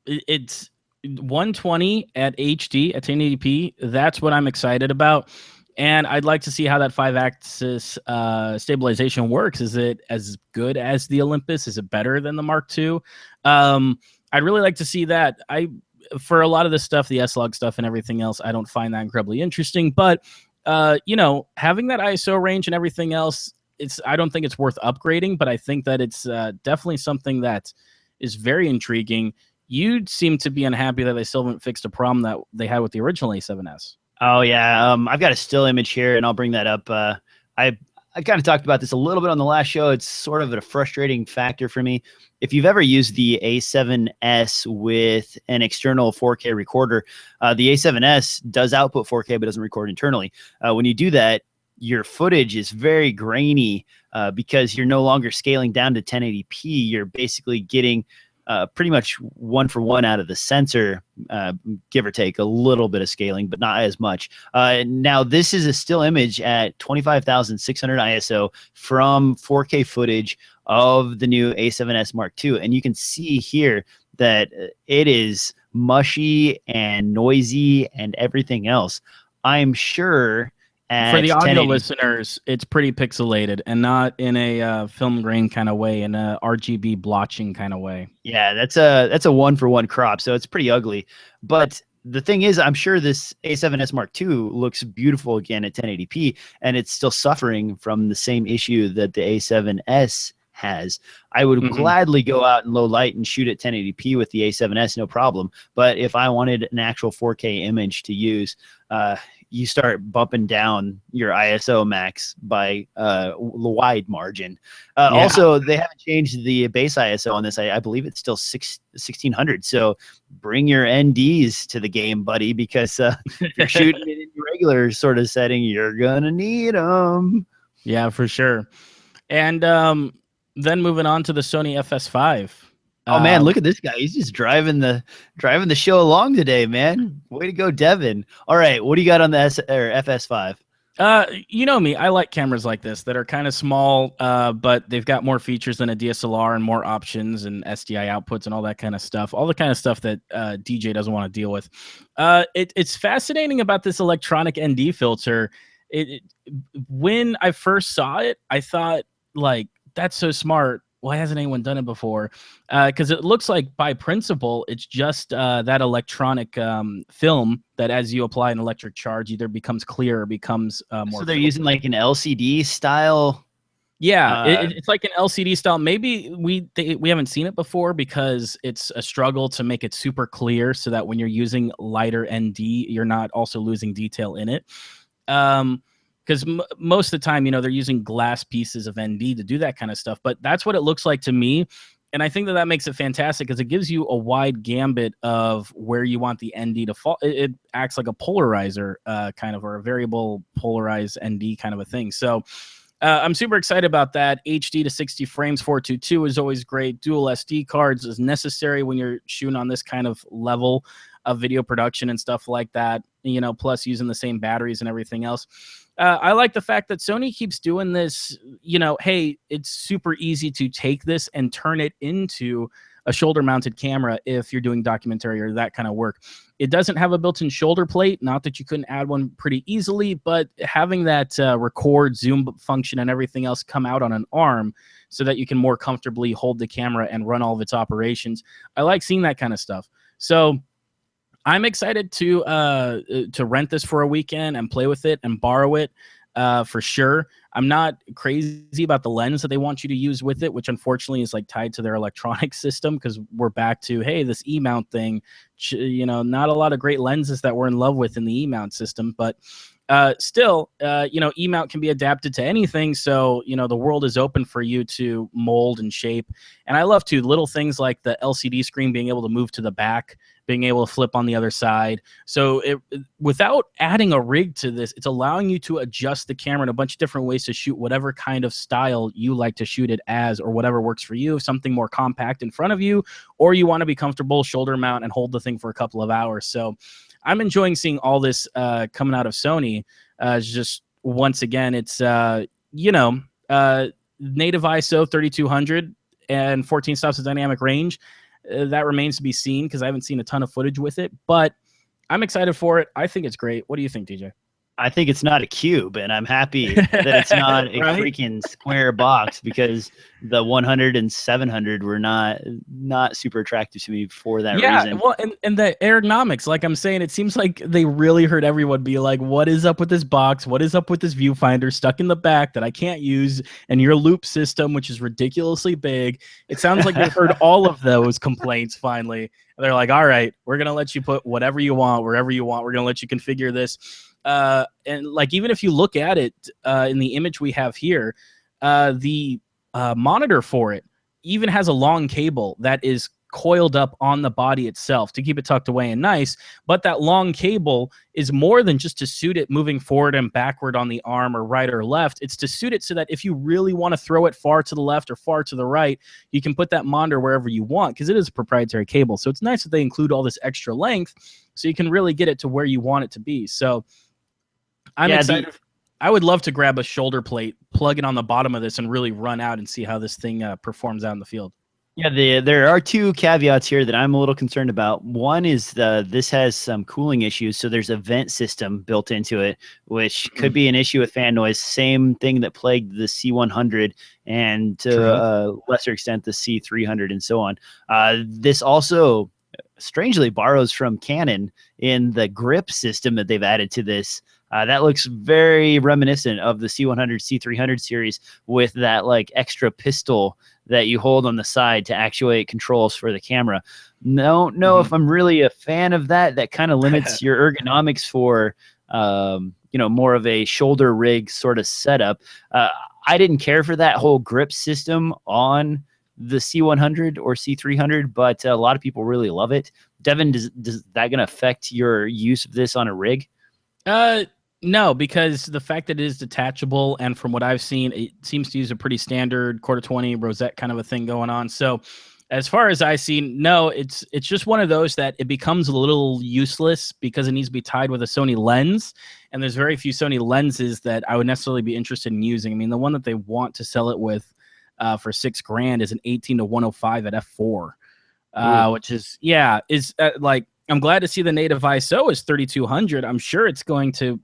It's 120 at HD at 1080p. That's what I'm excited about. And I'd like to see how that 5-axis stabilization works. Is it as good as the Olympus? Is it better than the Mark II? I'd really like to see that. For a lot of this stuff, the S-Log stuff and everything else, I don't find that incredibly interesting. But, having that ISO range and everything else, I don't think it's worth upgrading, but I think that it's definitely something that is very intriguing. You seem to be unhappy that they still haven't fixed a problem that they had with the original A7S. Oh yeah, I've got a still image here, and I'll bring that up. I kind of talked about this a little bit on the last show. It's sort of a frustrating factor for me. If you've ever used the A7S with an external 4K recorder, the A7S does output 4K but doesn't record internally. When you do that, your footage is very grainy because you're no longer scaling down to 1080p. You're basically getting pretty much 1-for-1 out of the sensor, give or take a little bit of scaling, but not as much. Now, this is a still image at 25,600 ISO from 4K footage of the new A7S Mark II. And you can see here that it is mushy and noisy and everything else. I'm sure... For the audio listeners, it's pretty pixelated and not in a film grain kind of way, in a RGB blotching kind of way. Yeah, that's a 1-for-1 crop, so it's pretty ugly. But the thing is, I'm sure this A7S Mark II looks beautiful again at 1080p, and it's still suffering from the same issue that the A7S has. I would gladly go out in low light and shoot at 1080p with the A7S, no problem. But if I wanted an actual 4K image to use, you start bumping down your ISO max by a wide margin. Also, they haven't changed the base ISO on this. I believe it's still 1600. So bring your NDs to the game, buddy, because if you're shooting it in your regular sort of setting, you're going to need them. Yeah, for sure. And then moving on to the Sony FS5. Oh man, look at this guy. He's just driving the show along today, man. Way to go, Devin. All right, what do you got on the FS5? You know me, I like cameras like this that are kind of small, but they've got more features than a DSLR and more options and SDI outputs and all that kind of stuff. All the kind of stuff that DJ doesn't want to deal with. It's fascinating about this electronic ND filter. When I first saw it, I thought, like, that's so smart. Why hasn't anyone done it before? Because it looks like by principle, it's just that electronic film that as you apply an electric charge, either becomes clear or becomes more. So they're using like an LCD style? Yeah, it's like an LCD style. Maybe we haven't seen it before because it's a struggle to make it super clear so that when you're using lighter ND, you're not also losing detail in it. Because most of the time, you know, they're using glass pieces of ND to do that kind of stuff. But that's what it looks like to me. And I think that makes it fantastic because it gives you a wide gambit of where you want the ND to fall. It acts like a polarizer kind of, or a variable polarized ND kind of a thing. So I'm super excited about that. HD to 60 frames, 422 is always great. Dual SD cards is necessary when you're shooting on this kind of level of video production and stuff like that, you know, plus using the same batteries and everything else. I like the fact that Sony keeps doing this, you know, hey, it's super easy to take this and turn it into a shoulder mounted camera if you're doing documentary or that kind of work. It doesn't have a built-in shoulder plate, not that you couldn't add one pretty easily, but having that record zoom function and everything else come out on an arm so that you can more comfortably hold the camera and run all of its operations. I like seeing that kind of stuff. So I'm excited to rent this for a weekend and play with it and borrow it for sure. I'm not crazy about the lens that they want you to use with it, which unfortunately is like tied to their electronic system because we're back to, hey, this E-mount thing, you know, not a lot of great lenses that we're in love with in the E-mount system, but still, you know, E-mount can be adapted to anything. So, you know, the world is open for you to mold and shape. And I love to little things like the LCD screen being able to move to the back, being able to flip on the other side. So without adding a rig to this, it's allowing you to adjust the camera in a bunch of different ways to shoot whatever kind of style you like to shoot it as, or whatever works for you. Something more compact in front of you, or you want to be comfortable, shoulder mount and hold the thing for a couple of hours. So I'm enjoying seeing all this coming out of Sony. Just once again, it's, you know, native ISO 3200 and 14 stops of dynamic range. That remains to be seen because I haven't seen a ton of footage with it, but I'm excited for it. I think it's great. What do you think, DJ? I think it's not a cube, and I'm happy that it's not a Right? freaking square box because the 100 and 700 were not super attractive to me for that reason. Well, and the ergonomics, like I'm saying, it seems like they really heard everyone be like, what is up with this box? What is up with this viewfinder stuck in the back that I can't use? And your loop system, which is ridiculously big. It sounds like they've heard all of those complaints finally. And they're like, all right, we're going to let you put whatever you want, wherever you want. We're going to let you configure this. And like, even if you look at it in the image we have here, the monitor for it even has a long cable that is coiled up on the body itself to keep it tucked away and nice. But that long cable is more than just to suit it moving forward and backward on the arm or right or left. It's to suit it so that if you really want to throw it far to the left or far to the right, you can put that monitor wherever you want, because it is a proprietary cable. So it's nice that they include all this extra length so you can really get it to where you want it to be. So I'm excited. I would love to grab a shoulder plate, plug it on the bottom of this, and really run out and see how this thing performs out in the field. Yeah, there are two caveats here that I'm a little concerned about. One is this has some cooling issues, so there's a vent system built into it, which could be an issue with fan noise. Same thing that plagued the C100 and to a lesser extent the C300 and so on. This also strangely borrows from Canon in the grip system that they've added to this. That looks very reminiscent of the C100, C300 series with that like extra pistol that you hold on the side to actuate controls for the camera. No, if I'm really a fan of that. That kind of limits your ergonomics for, more of a shoulder rig sort of setup. I didn't care for that whole grip system on the C100 or C300, but a lot of people really love it. Devin, does that going to affect your use of this on a rig? No, because the fact that it is detachable, and from what I've seen, it seems to use a pretty standard quarter 20 rosette kind of a thing going on. So as far as I see, no, it's just one of those that it becomes a little useless because it needs to be tied with a Sony lens. And there's very few Sony lenses that I would necessarily be interested in using. I mean, the one that they want to sell it with for $6,000 is an 18-105 at f4, which is, like, I'm glad to see the native ISO is 3200. I'm sure it's going to,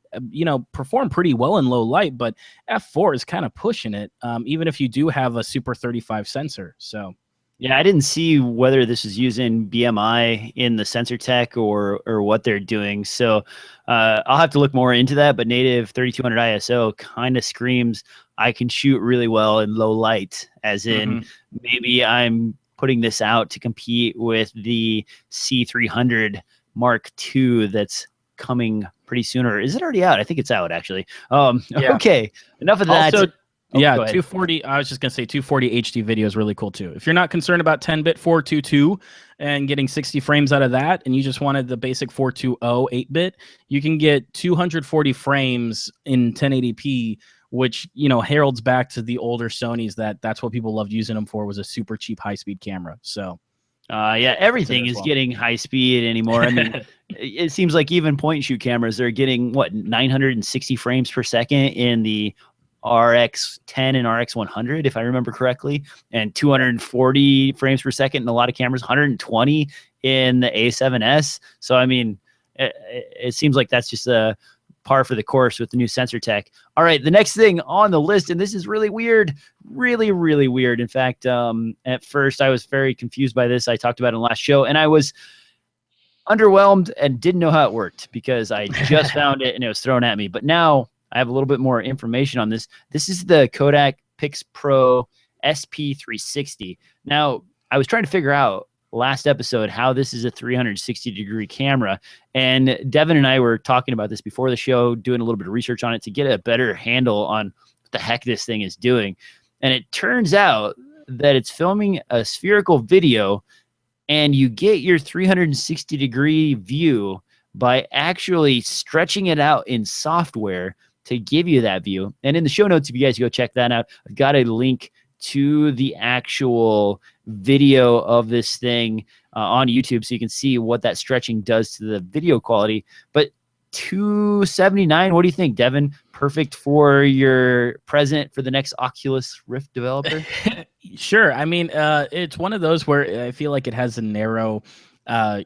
perform pretty well in low light, but f4 is kind of pushing it, even if you do have a Super 35 sensor. So, yeah, I didn't see whether this is using BMI in the sensor tech or what they're doing. So I'll have to look more into that. But native 3200 ISO kind of screams I can shoot really well in low light, as in maybe I'm putting this out to compete with the C300 Mark II that's coming pretty soon. Or is it already out? I think it's out, actually. Okay, enough of that. Also, 240. I was just going to say 240 HD video is really cool, too. If you're not concerned about 10-bit 422 and getting 60 frames out of that, and you just wanted the basic 420 8-bit, you can get 240 frames in 1080p, which, heralds back to the older Sonys that's what people loved using them for, was a super cheap high-speed camera. So everything is getting high speed anymore. I mean, it seems like even point and shoot cameras are getting 960 frames per second in the RX10 and RX100, if I remember correctly, and 240 frames per second in a lot of cameras, 120 in the A7S. So I mean, it seems like that's just a par for the course with the new sensor tech. All right, the next thing on the list, and this is really weird, really weird. In fact, at first I was very confused by this. I talked about it in the last show, and I was underwhelmed and didn't know how it worked because I just found it and it was thrown at me. But now I have a little bit more information on this. This is the Kodak PixPro SP360. Now, I was trying to figure out last episode how this is a 360-degree camera, and Devin and I were talking about this before the show, doing a little bit of research on it to get a better handle on what the heck this thing is doing. And it turns out that it's filming a spherical video, and you get your 360-degree view by actually stretching it out in software to give you that view. And in the show notes, if you guys go check that out, I've got a link to the actual video of this thing on YouTube, so you can see what that stretching does to the video quality. But $279, what do you think, Devin? Perfect for your present for the next Oculus Rift developer? Sure. I mean, it's one of those where I feel like it has a narrow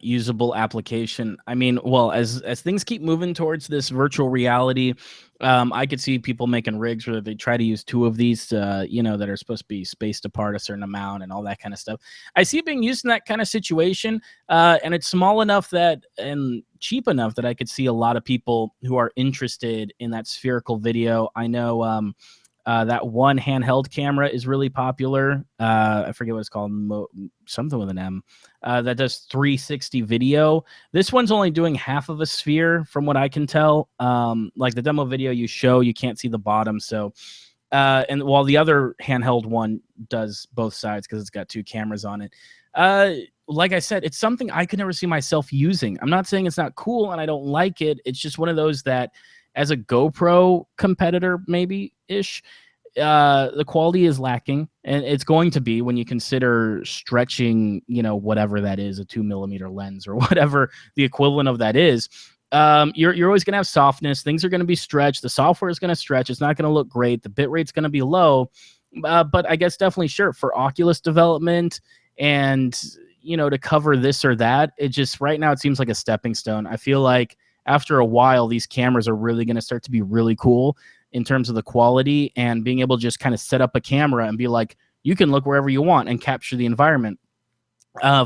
usable application. I mean, well, as things keep moving towards this virtual reality, I could see people making rigs where they try to use two of these, that are supposed to be spaced apart a certain amount and all that kind of stuff. I see it being used in that kind of situation, and it's small enough and cheap enough that I could see a lot of people who are interested in that spherical video. I know That one handheld camera is really popular. I forget what it's called, something with an M. That does 360 video. This one's only doing half of a sphere from what I can tell. Like the demo video you show, you can't see the bottom. So, and while the other handheld one does both sides because it's got 2 cameras on it. Like I said, it's something I could never see myself using. I'm not saying it's not cool and I don't like it. It's just one of those that as a GoPro competitor, maybe-ish, the quality is lacking, and it's going to be when you consider stretching, you know, whatever that is, a 2mm lens or whatever the equivalent of that is. You're always going to have softness. Things are going to be stretched. The software is going to stretch. It's not going to look great. The bit rate's going to be low. But I guess definitely sure for Oculus development and, you know, to cover this or that, it just right now it seems like a stepping stone. I feel like after a while, these cameras are really going to start to be really cool in terms of the quality and being able to just kind of set up a camera and be like, you can look wherever you want and capture the environment.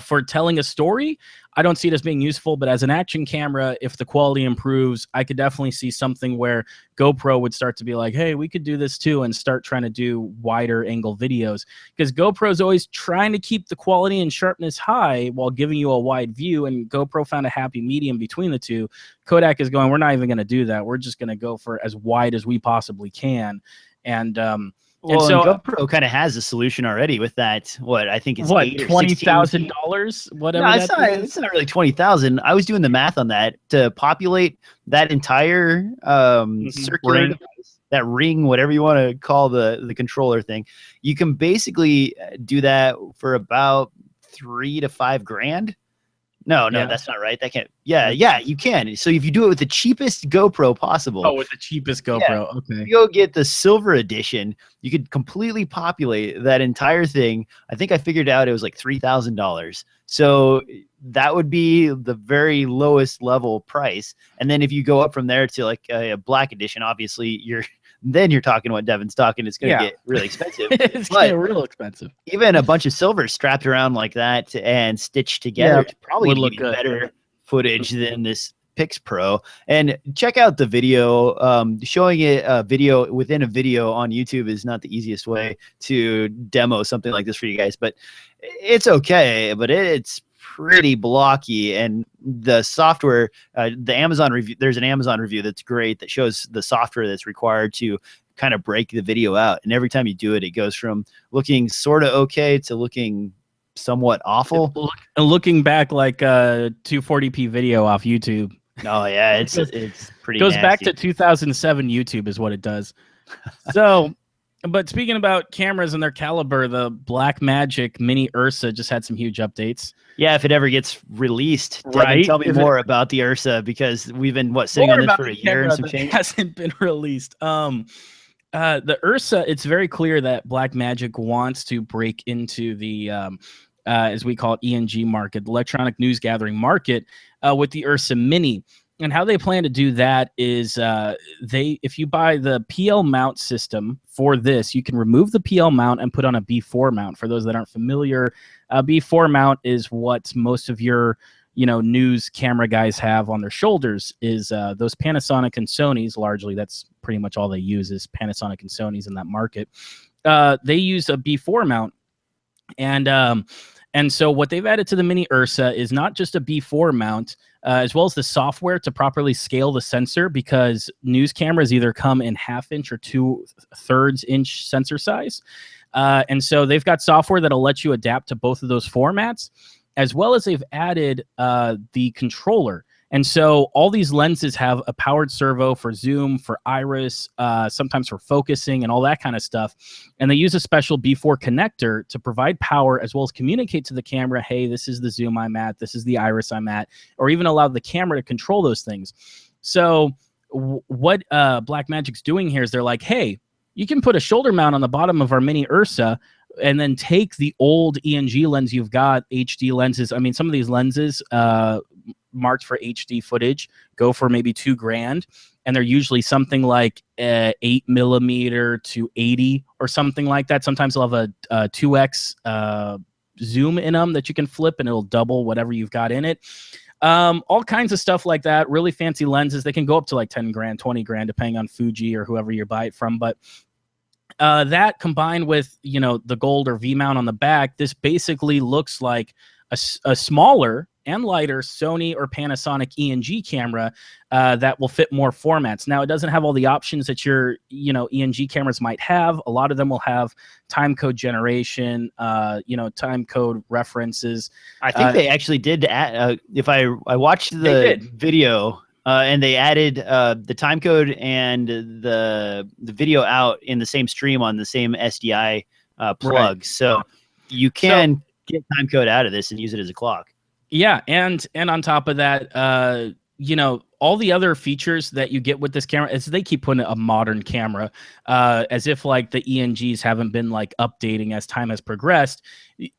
For telling a story, I don't see it as being useful, but as an action camera, if the quality improves, I could definitely see something where GoPro would start to be like, hey, we could do this too, and start trying to do wider angle videos. Because GoPro's always trying to keep the quality and sharpness high while giving you a wide view, and GoPro found a happy medium between the two. Kodak is going, we're not even going to do that. We're just going to go for as wide as we possibly can. And well, and so GoPro kind of has a solution already with that. What I think it's what, $20,000, whatever. No, it's not really 20,000. I was doing the math on that to populate that entire circular ring. device, that ring, whatever you want to call the controller thing. You can basically do that for about $3,000 to $5,000. No, Yeah. that's not right. That can't. Yeah, you can. So if you do it with the cheapest GoPro possible. Oh, with the cheapest GoPro. Okay. If you go get the silver edition, you could completely populate that entire thing. I think I figured out it was like $3,000. So that would be the very lowest level price. And then if you go up from there to like a black edition, obviously then you're talking what Devin's talking. It's going to get really expensive. It's getting real expensive. Even a bunch of silver strapped around like that and stitched together probably would give look you good. better footage than this PixPro. And check out the video. Showing it video within a video on YouTube is not the easiest way to demo something like this for you guys, but it's okay. But it's pretty blocky, and the software, the Amazon review, there's an Amazon review that's great that shows the software that's required to kind of break the video out. And every time you do it, it goes from looking sort of okay to looking somewhat awful. Looking back like a 240p video off YouTube. Oh yeah, it's pretty goes nasty. back to 2007 YouTube is what it does. So, but speaking about cameras and their caliber, the Blackmagic Mini URSA just had some huge updates. Yeah, if it ever gets released, Devin, Right? tell me more about the URSA, because we've been sitting on this for a year and some change. Hasn't been released. The URSA, it's very clear that Blackmagic wants to break into the as we call it, ENG market, the electronic news gathering market, with the URSA Mini. And how they plan to do that is if you buy the PL mount system for this, you can remove the PL mount and put on a B4 mount. For those that aren't familiar, B4 mount is what most of your news camera guys have on their shoulders, is those Panasonic and Sonys. Largely, that's pretty much all they use is Panasonic and Sonys in that market. They use a B4 mount. And so what they've added to the Mini URSA is not just a B4 mount, as well as the software to properly scale the sensor, because news cameras either come in 1/2 inch or 2/3 inch sensor size. And so they've got software that'll let you adapt to both of those formats, as well as they've added the controller. And so all these lenses have a powered servo for zoom, for iris, sometimes for focusing and all that kind of stuff. And they use a special B4 connector to provide power, as well as communicate to the camera, hey, this is the zoom I'm at, this is the iris I'm at, or even allow the camera to control those things. So what Blackmagic's doing here is they're like, hey, you can put a shoulder mount on the bottom of our Mini URSA and then take the old ENG lens you've got, HD lenses. I mean, some of these lenses marked for HD footage go for maybe $2,000, and they're usually something like 8mm to 80 or something like that. Sometimes they'll have a 2x zoom in them that you can flip, and it'll double whatever you've got in it. All kinds of stuff like that. Really fancy lenses. They can go up to like $10,000, $20,000, depending on Fuji or whoever you buy it from. But That combined with, you know, the gold or V mount on the back, this basically looks like a smaller and lighter Sony or Panasonic ENG camera that will fit more formats. Now, it doesn't have all the options that your, you know, ENG cameras might have. A lot of them will have time code generation, you know, time code references. I think they actually did add, if I watched the video, and they added the time code and the video out in the same stream on the same SDI plug. Right. So you can get time code out of this and use it as a clock. Yeah, and on top of that, you know, all the other features that you get with this camera is they keep putting a modern camera, as if like the ENGs haven't been like updating as time has progressed.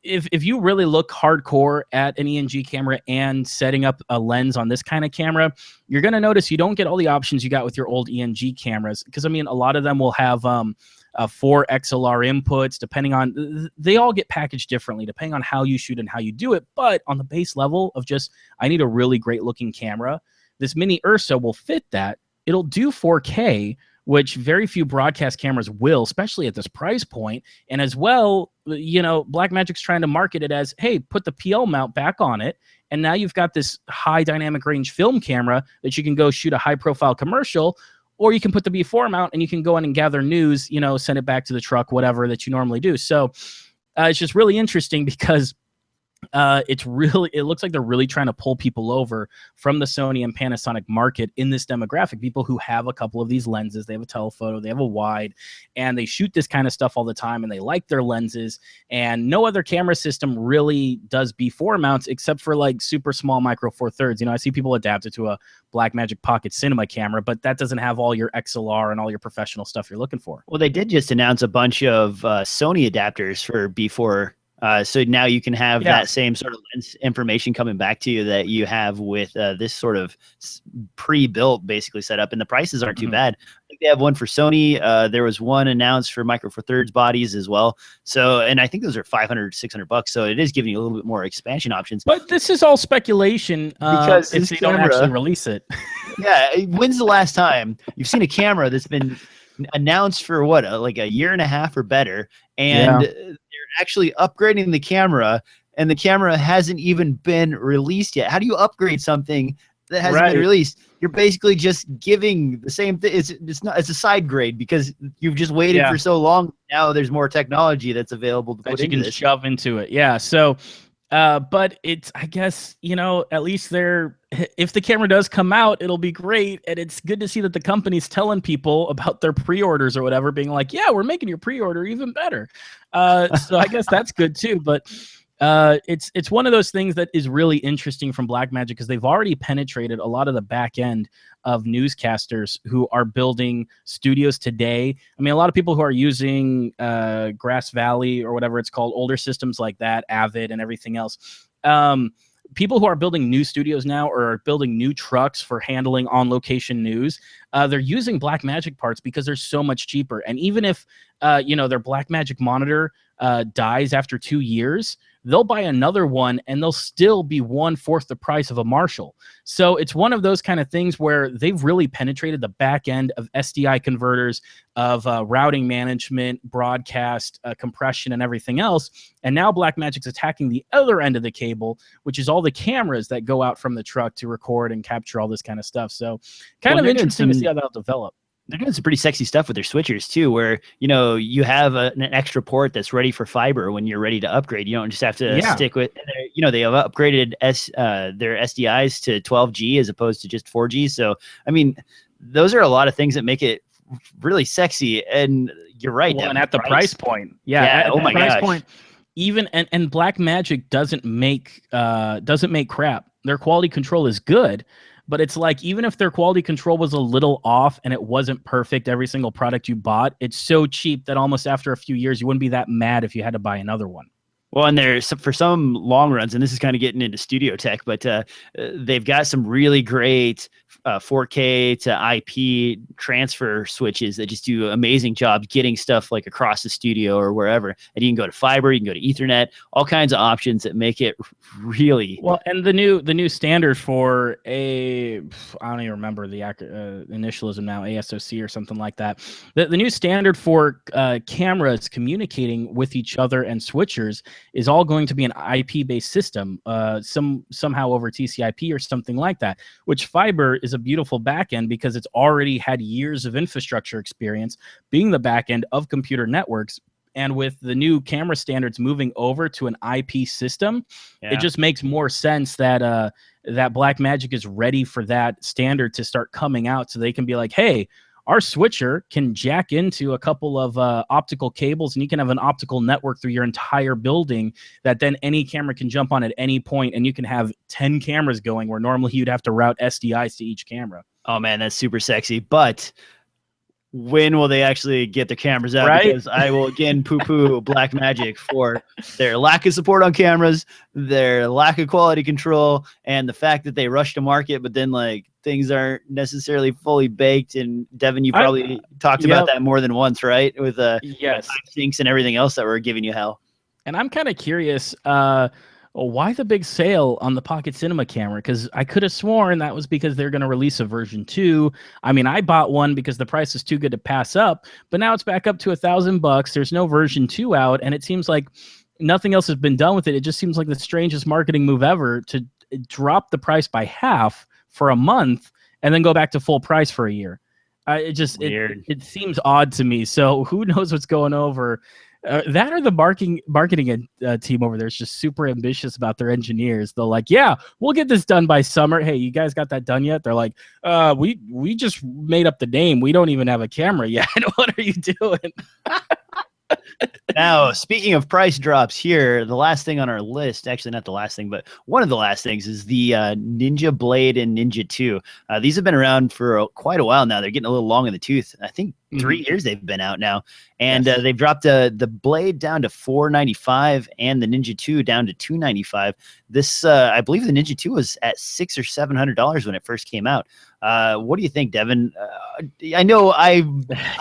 If you really look hardcore at an ENG camera and setting up a lens on this kind of camera, you're going to notice you don't get all the options you got with your old ENG cameras. Because I mean, a lot of them will have 4 XLR inputs, depending on, they all get packaged differently depending on how you shoot and how you do it. But on the base level of just, I need a really great looking camera, this mini URSA will fit that. It'll do 4K, which very few broadcast cameras will, especially at this price point. And as well, you know, Blackmagic's trying to market it as, hey, put the PL mount back on it. And now you've got this high dynamic range film camera that you can go shoot a high profile commercial, or you can put the B4 mount and you can go in and gather news, you know, send it back to the truck, whatever that you normally do. So it's just really interesting because it looks like they're really trying to pull people over from the Sony and Panasonic market in this demographic. People who have a couple of these lenses, they have a telephoto, they have a wide, and they shoot this kind of stuff all the time, and they like their lenses. And no other camera system really does B4 mounts except for like super small micro Four Thirds. You know, I see people adapt it to a Blackmagic Pocket Cinema camera, but that doesn't have all your XLR and all your professional stuff you're looking for. Well, they did just announce a bunch of Sony adapters for B4. So now you can have that same sort of lens information coming back to you that you have with this sort of pre-built basically setup, and the prices aren't too bad. I think they have one for Sony. There was one announced for Micro Four Thirds bodies as well. So, and I think those are $500, $600. So it is giving you a little bit more expansion options. But this is all speculation because if they don't actually release it. Yeah, when's the last time you've seen a camera that's been announced for what, like a year and a half or better, and they're actually upgrading the camera, and the camera hasn't even been released yet? How do you upgrade something that hasn't been released? You're basically just giving the same thing. It's a side grade because you've just waited for so long. Now there's more technology that's available to put into this. Shove into it. Yeah. So, but it's, I guess, you know, at least if the camera does come out, it'll be great. And it's good to see that the company's telling people about their pre-orders or whatever, being like, yeah, we're making your pre-order even better. So I guess that's good too. But it's one of those things that is really interesting from Blackmagic because they've already penetrated a lot of the back end of newscasters who are building studios today. I mean, a lot of people who are using Grass Valley or whatever it's called, older systems like that, Avid and everything else. People who are building new studios now or are building new trucks for handling on-location news, they're using Blackmagic parts because they're so much cheaper. And even if you know, their Blackmagic monitor dies after 2 years, they'll buy another one and they'll still be 1/4 the price of a Marshall. So it's one of those kind of things where they've really penetrated the back end of SDI converters, of routing management, broadcast, compression, and everything else. And now Blackmagic's attacking the other end of the cable, which is all the cameras that go out from the truck to record and capture all this kind of stuff. So kind of interesting to see how that'll develop. They're doing some pretty sexy stuff with their switchers too, where, you know, you have an extra port that's ready for fiber when you're ready to upgrade. You don't just have to stick with, you know, they have upgraded their SDIs to 12G as opposed to just 4G. So, I mean, those are a lot of things that make it really sexy. And you're right. Well, and at the price point. At oh my gosh. Point, even, and Blackmagic doesn't make crap. Their quality control is good. But it's like, even if their quality control was a little off and it wasn't perfect, every single product you bought, it's so cheap that almost after a few years, you wouldn't be that mad if you had to buy another one. Well, and there's for some long runs, and this is kind of getting into studio tech, but they've got some really great 4K to IP transfer switches that just do amazing jobs getting stuff like across the studio or wherever. And you can go to fiber, you can go to Ethernet, all kinds of options that make it really well. And the new standard for I don't even remember the initialism now, ASOC or something like that. The new standard for cameras communicating with each other and switchers is all going to be an IP based system, somehow over TCP or something like that, which fiber is a beautiful backend because it's already had years of infrastructure experience being the backend of computer networks. And with the new camera standards moving over to an IP system, it just makes more sense that that Blackmagic is ready for that standard to start coming out, so they can be like, hey, our switcher can jack into a couple of optical cables, and you can have an optical network through your entire building that then any camera can jump on at any point, and you can have 10 cameras going where normally you'd have to route SDIs to each camera. Oh man, that's super sexy. But when will they actually get the cameras out? Right? Because I will again poo-poo Blackmagic for their lack of support on cameras, their lack of quality control, and the fact that they rush to market, but then like things aren't necessarily fully baked. And Devin, you probably talked about that more than once, right? With yes, syncs and everything else that were giving you hell. And I'm kind of curious, why the big sale on the Pocket Cinema camera? Because I could have sworn that was because they're going to release a version 2. I mean, I bought one because the price is too good to pass up, but now it's back up to $1,000. There's no version 2 out, and it seems like nothing else has been done with it. It just seems like the strangest marketing move ever to drop the price by half for a month and then go back to full price for a year. It seems odd to me. So who knows what's going over? That or the marketing team over there is just super ambitious about their engineers. They're like, yeah, we'll get this done by summer. Hey, you guys got that done yet? They're like, we just made up the name. We don't even have a camera yet. What are you doing? Now, speaking of price drops here, the last thing on our list, actually not the last thing, but one of the last things is the Ninja Blade and Ninja 2. These have been around for quite a while now. They're getting a little long in the tooth. I think 3 years they've been out now. And they've dropped the Blade down to $495 and the Ninja 2 down to $295. This, I believe the Ninja 2 was at $600 or $700 when it first came out. What do you think, Devin? I know I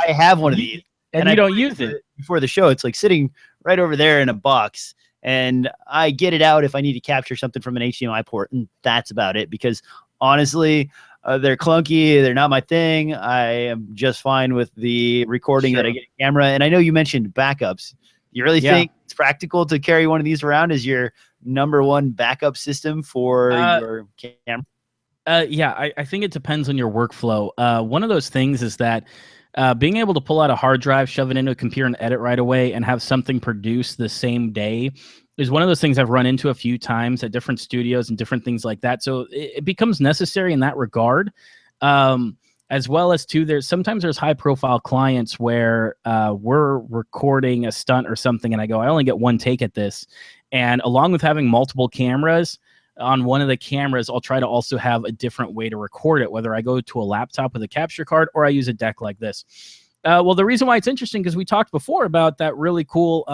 have one of these. And you don't use it. Before the show, it's like sitting right over there in a box, and I get it out if I need to capture something from an HDMI port, and that's about it. Because honestly, they're clunky. They're not my thing. I am just fine with the recording that I get a camera. And I know you mentioned backups. You really think it's practical to carry one of these around as your #1 backup system for your camera? I think it depends on your workflow. One of those things is that being able to pull out a hard drive, shove it into a computer and edit right away and have something produced the same day is one of those things I've run into a few times at different studios and different things like that. So it becomes necessary in that regard. As well as too, there's high profile clients where we're recording a stunt or something and I go, I only get one take at this. And along with having multiple cameras, on one of the cameras, I'll try to also have a different way to record it, whether I go to a laptop with a capture card or I use a deck like this. Well, the reason why it's interesting, because we talked before about that really cool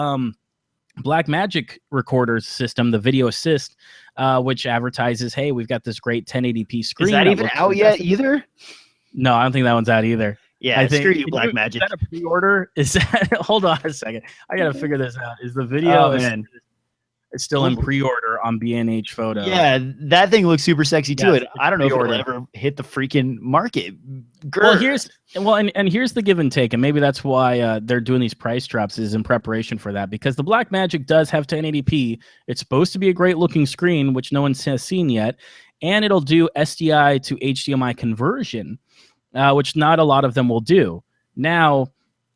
Blackmagic recorder system, the Video Assist, which advertises, hey, we've got this great 1080p screen. Is that even out yet either? No, I don't think that one's out either. Yeah, I think, screw you, Blackmagic. Is that a pre-order? Is that? Hold on a second. I got to figure this out. Is the Video It's still in pre-order on B&H Photo. Yeah, that thing looks super sexy too. I don't know if it'll ever hit the freaking market. Well, here's the give and take, and maybe that's why they're doing these price drops is in preparation for that, because the Blackmagic does have 1080p. It's supposed to be a great looking screen, which no one has seen yet, and it'll do SDI to HDMI conversion, which not a lot of them will do. Now,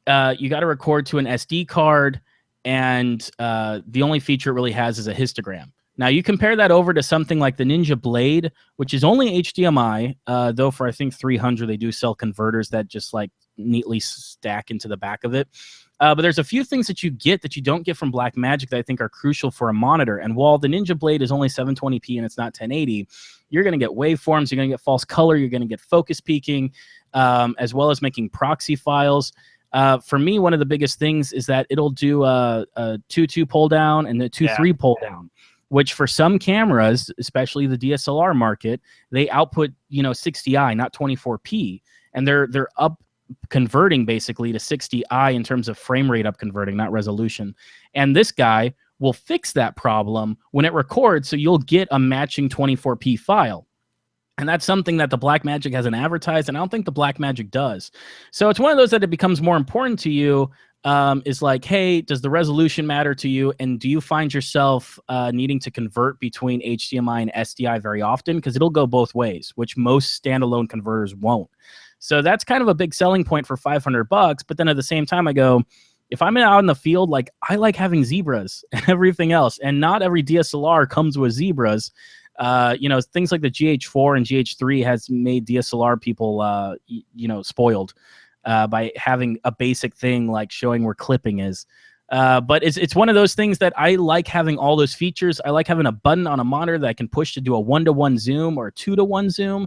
you got to record to an SD card. And the only feature it really has is a histogram. Now, you compare that over to something like the Ninja Blade, which is only HDMI, though for, I think, $300, they do sell converters that just, like, neatly stack into the back of it. But there's a few things that you get that you don't get from Blackmagic that I think are crucial for a monitor. And while the Ninja Blade is only 720p and it's not 1080, you're going to get waveforms, you're going to get false color, you're going to get focus peaking, as well as making proxy files. For me, one of the biggest things is that it'll do a 2.2 pull down and a 2.3 pull down. which for some cameras, especially the DSLR market, they output 60i, not 24p, and they're up converting basically to 60i in terms of frame rate up converting, not resolution. And this guy will fix that problem when it records, so you'll get a matching 24p file. And that's something that the Blackmagic hasn't advertised, and I don't think the Blackmagic does. So it's one of those that it becomes more important to you, is like, hey, does the resolution matter to you? And do you find yourself needing to convert between HDMI and SDI very often? Because it'll go both ways, which most standalone converters won't. So that's kind of a big selling point for $500. But then at the same time, I go, if I'm out in the field, like, I like having zebras and everything else. And not every DSLR comes with zebras. Things like the GH4 and GH3 has made DSLR people, spoiled by having a basic thing like showing where clipping is. But it's one of those things that I like having all those features. I like having a button on a monitor that I can push to do a 1-to-1 zoom or a 2-to-1 zoom.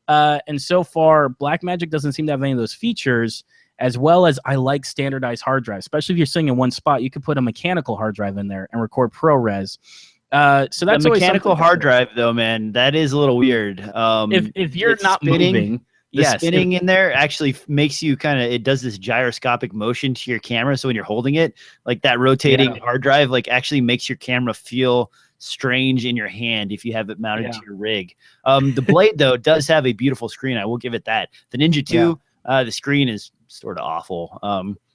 And so far, Blackmagic doesn't seem to have any of those features, as well as I like standardized hard drives. Especially if you're sitting in one spot, you could put a mechanical hard drive in there and record ProRes. So that's the mechanical hard drive, though, man, that is a little weird. If you're not moving, the spinning in there actually makes you it does this gyroscopic motion to your camera. So when you're holding it, like that rotating hard drive, like actually makes your camera feel strange in your hand if you have it mounted to your rig. The Blade, though, does have a beautiful screen. I will give it that. The Ninja 2, the screen is sort of awful.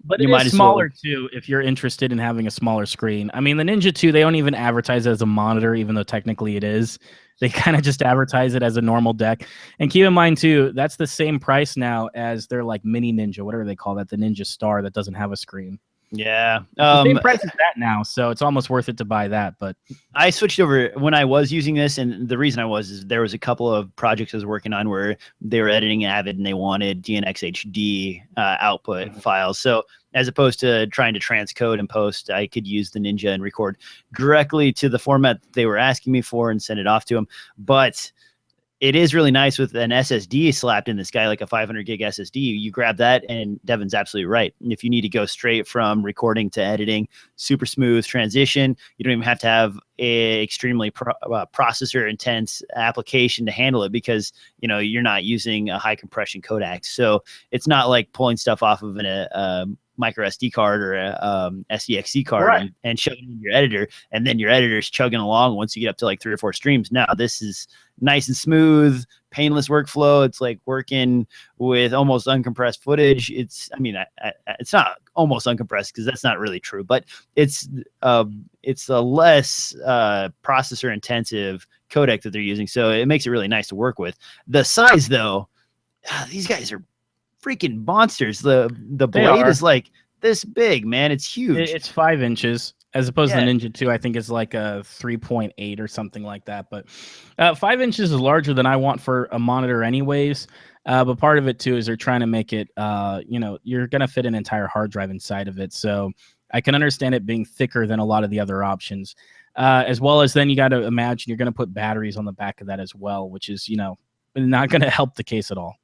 But it is smaller too if you're interested in having a smaller screen. I mean, the Ninja 2, they don't even advertise it as a monitor, even though technically it is. They kind of just advertise it as a normal deck. And keep in mind too, that's the same price now as their like mini Ninja, whatever they call that, the Ninja Star that doesn't have a screen. Yeah. The same price as that now, so it's almost worth it to buy that. But I switched over when I was using this, and the reason I was is there was a couple of projects I was working on where they were editing Avid and they wanted DNx HD output files. So as opposed to trying to transcode and post, I could use the Ninja and record directly to the format that they were asking me for and send it off to them. But it is really nice with an SSD slapped in this guy, like a 500 gig SSD. You grab that, and Devin's absolutely right. If you need to go straight from recording to editing, super smooth transition. You don't even have to have a extremely processor intense application to handle it, because you're not using a high compression codec. So it's not like pulling stuff off of a micro SD card or a SDXC card and shoving it in your editor, and then your editor's chugging along once you get up to like 3 or 4 streams. Now this is nice and smooth, painless workflow. It's like working with almost uncompressed footage. It's not almost uncompressed, because that's not really true, but it's a less processor intensive codec that they're using, so it makes it really nice to work with. The size, though, these guys are freaking monsters. The Blade is like this big, man. It's huge. It's 5 inches. As opposed to the Ninja 2, I think it's like a 3.8 or something like that. But 5 inches is larger than I want for a monitor anyways. But part of it, too, is they're trying to make it, you're going to fit an entire hard drive inside of it. So I can understand it being thicker than a lot of the other options. As well as then you got to imagine you're going to put batteries on the back of that as well, which is, not going to help the case at all.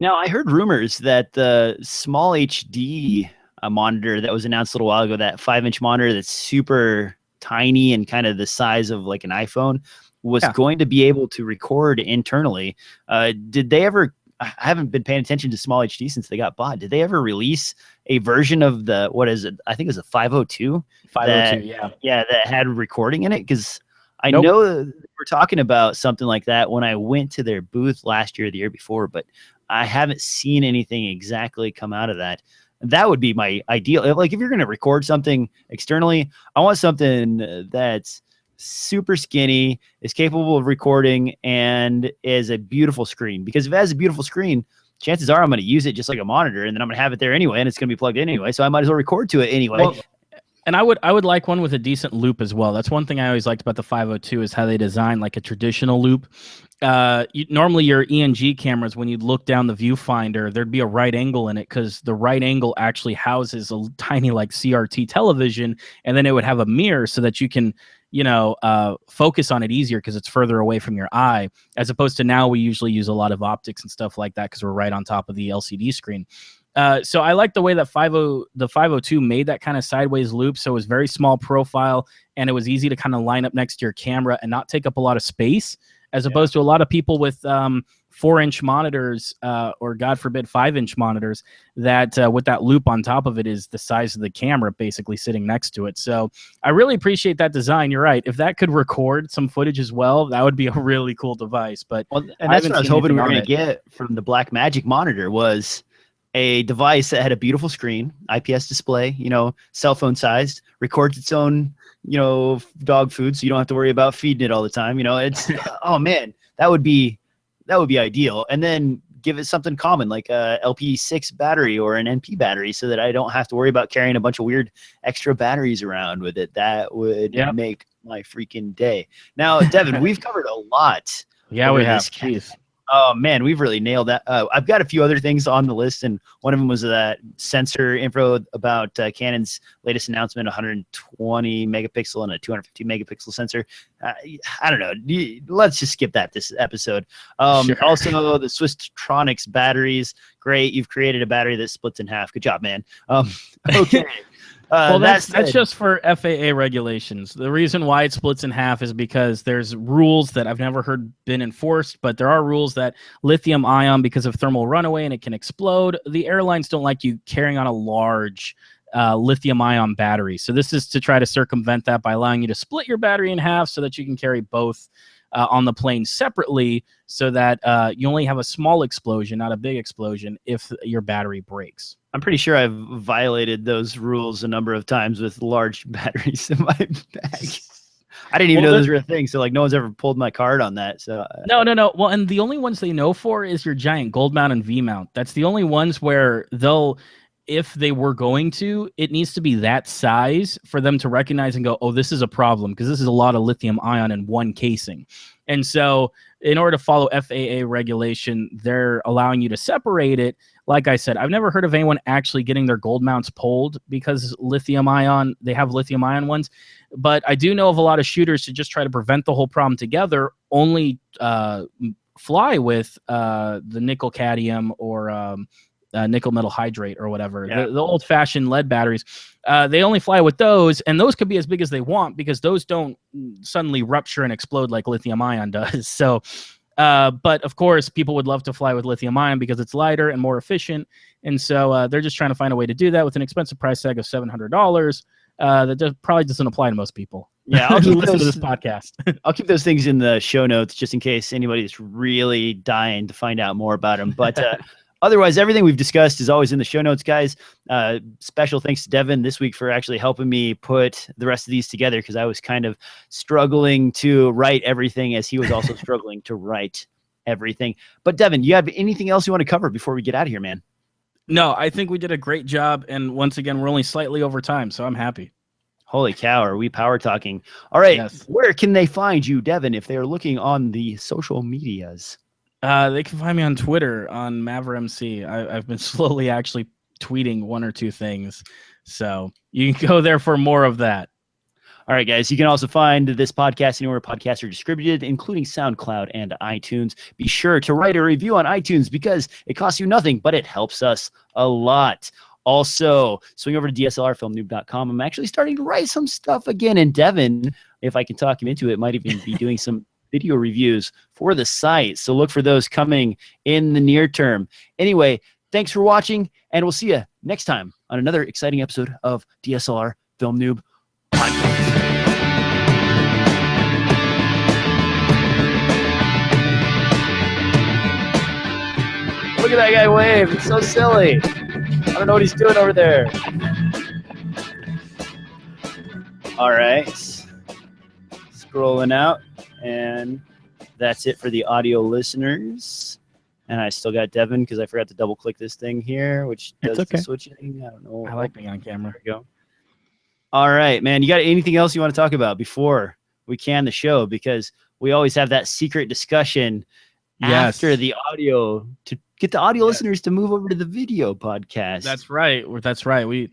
Now, I heard rumors that the small HD monitor that was announced a little while ago, that 5-inch monitor that's super tiny and kind of the size of like an iPhone, was going to be able to record internally. Did they ever? I haven't been paying attention to small HD since they got bought. Did they ever release a version of the, what is it? I think it was a 502. 502, that had recording in it, because I know that we're talking about something like that when I went to their booth last year or the year before, but I haven't seen anything exactly come out of that. That would be my ideal. Like, if you're going to record something externally, I want something that's super skinny, is capable of recording, and is a beautiful screen. Because if it has a beautiful screen, chances are I'm going to use it just like a monitor, and then I'm going to have it there anyway, and it's going to be plugged in anyway. So I might as well record to it anyway. Well, and I would like one with a decent loop as well. That's one thing I always liked about the 502 is how they design like a traditional loop. Normally your ENG cameras, when you look down the viewfinder, there'd be a right angle in it, because the right angle actually houses a tiny like CRT television, and then it would have a mirror so that you can focus on it easier because it's further away from your eye, as opposed to now we usually use a lot of optics and stuff like that because we're right on top of the LCD screen. So I like the way that the 502 made that kind of sideways loop. So it was very small profile, and it was easy to kind of line up next to your camera and not take up a lot of space, as opposed to a lot of people with 4-inch monitors, or God forbid 5-inch monitors, that with that loop on top of it is the size of the camera basically sitting next to it. So I really appreciate that design. You're right. If that could record some footage as well, that would be a really cool device. But and that's what I was hoping we were going to get from the Blackmagic monitor, was a device that had a beautiful screen, IPS display, cell phone sized, records its own, dog food, so you don't have to worry about feeding it all the time. It's oh man, that would be ideal. And then give it something common like a LP6 battery or an NP battery, so that I don't have to worry about carrying a bunch of weird extra batteries around with it. That would make my freaking day. Now, Devin, we've covered a lot. Yeah, we have. Jeez. Oh man, we've really nailed that. I've got a few other things on the list, and one of them was that sensor info about Canon's latest announcement: 120 megapixel and a 250 megapixel sensor. I don't know. Let's just skip that this episode. Sure. Also, the Swisstronix batteries. Great, you've created a battery that splits in half. Good job, man. Okay. Well, that's just for FAA regulations. The reason why it splits in half is because there's rules that I've never heard been enforced, but there are rules that lithium ion, because of thermal runaway and it can explode, the airlines don't like you carrying on a large lithium ion battery. So this is to try to circumvent that by allowing you to split your battery in half so that you can carry both on the plane separately, so that you only have a small explosion, not a big explosion, if your battery breaks. I'm pretty sure I've violated those rules a number of times with large batteries in my bag. I didn't even know those were a thing, so no one's ever pulled my card on that. So no. Well, and the only ones they know for is your giant gold mount and V mount. That's the only ones where they'll, if they were going to, it needs to be that size for them to recognize and go, oh, this is a problem, because this is a lot of lithium ion in one casing. And so in order to follow FAA regulation, they're allowing you to separate it. Like I said, I've never heard of anyone actually getting their gold mounts pulled because lithium ion, they have lithium ion ones. But I do know of a lot of shooters to just try to prevent the whole problem together, only fly with the nickel cadmium or nickel metal hydrate or whatever, the old-fashioned lead batteries. They only fly with those, and those could be as big as they want because those don't suddenly rupture and explode like lithium ion does. So but of course people would love to fly with lithium ion because it's lighter and more efficient, and so they're just trying to find a way to do that with an expensive price tag of $700 that probably doesn't apply to most people. Yeah, I'll keep listen to this podcast. I'll keep those things in the show notes just in case anybody's really dying to find out more about them. But otherwise, everything we've discussed is always in the show notes, guys. Special thanks to Devin this week for actually helping me put the rest of these together, because I was kind of struggling to write everything as he was also struggling to write everything. But Devin, you have anything else you want to cover before we get out of here, man? No, I think we did a great job. And once again, we're only slightly over time, so I'm happy. Holy cow, are we power talking? All right, yes. Where can they find you, Devin, if they are looking on the social medias? They can find me on Twitter on MaverMC. I've been slowly actually tweeting one or two things, so you can go there for more of that. All right, guys. You can also find this podcast anywhere podcasts are distributed, including SoundCloud and iTunes. Be sure to write a review on iTunes because it costs you nothing, but it helps us a lot. Also, swing over to DSLRfilmnoob.com. I'm actually starting to write some stuff again, and Devin, if I can talk him into it, might even be doing some video reviews for the site. So look for those coming in the near term. Anyway, thanks for watching, and we'll see you next time on another exciting episode of DSLR Film Noob Podcast. Look at that guy wave. It's so silly. I don't know what he's doing over there. All right. Scrolling out. And that's it for the audio listeners. And I still got Devin because I forgot to double click this thing here, which does the switching. I don't know. I like being on camera. There we go. All right, man. You got anything else you want to talk about before we can the show? Because we always have that secret discussion after the audio to get the audio listeners to move over to the video podcast. That's right. That's right. We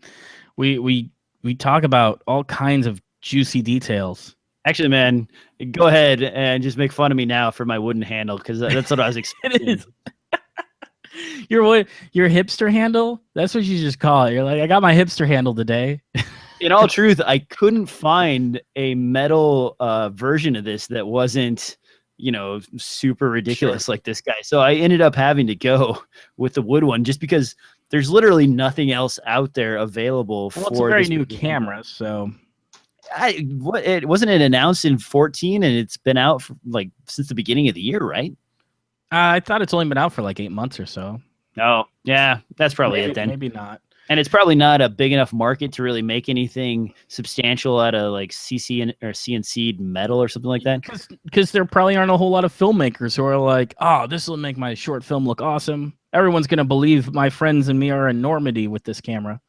talk about all kinds of juicy details. Actually, man, go ahead and just make fun of me now for my wooden handle, because that's what I was expecting. It is. Your hipster handle? That's what you just call it. You're like, I got my hipster handle today. In all truth, I couldn't find a metal version of this that wasn't, super ridiculous like this guy. So I ended up having to go with the wood one just because there's literally nothing else out there available for it's a very this new camera, so wasn't it announced in 14 and it's been out for, since the beginning of the year, right? I thought it's only been out for like 8 months or so. Oh, yeah, that's probably it then. Maybe not. And it's probably not a big enough market to really make anything substantial out of like CNC metal or something like that. Because there probably aren't a whole lot of filmmakers who are like, oh, this will make my short film look awesome. Everyone's going to believe my friends and me are in Normandy with this camera.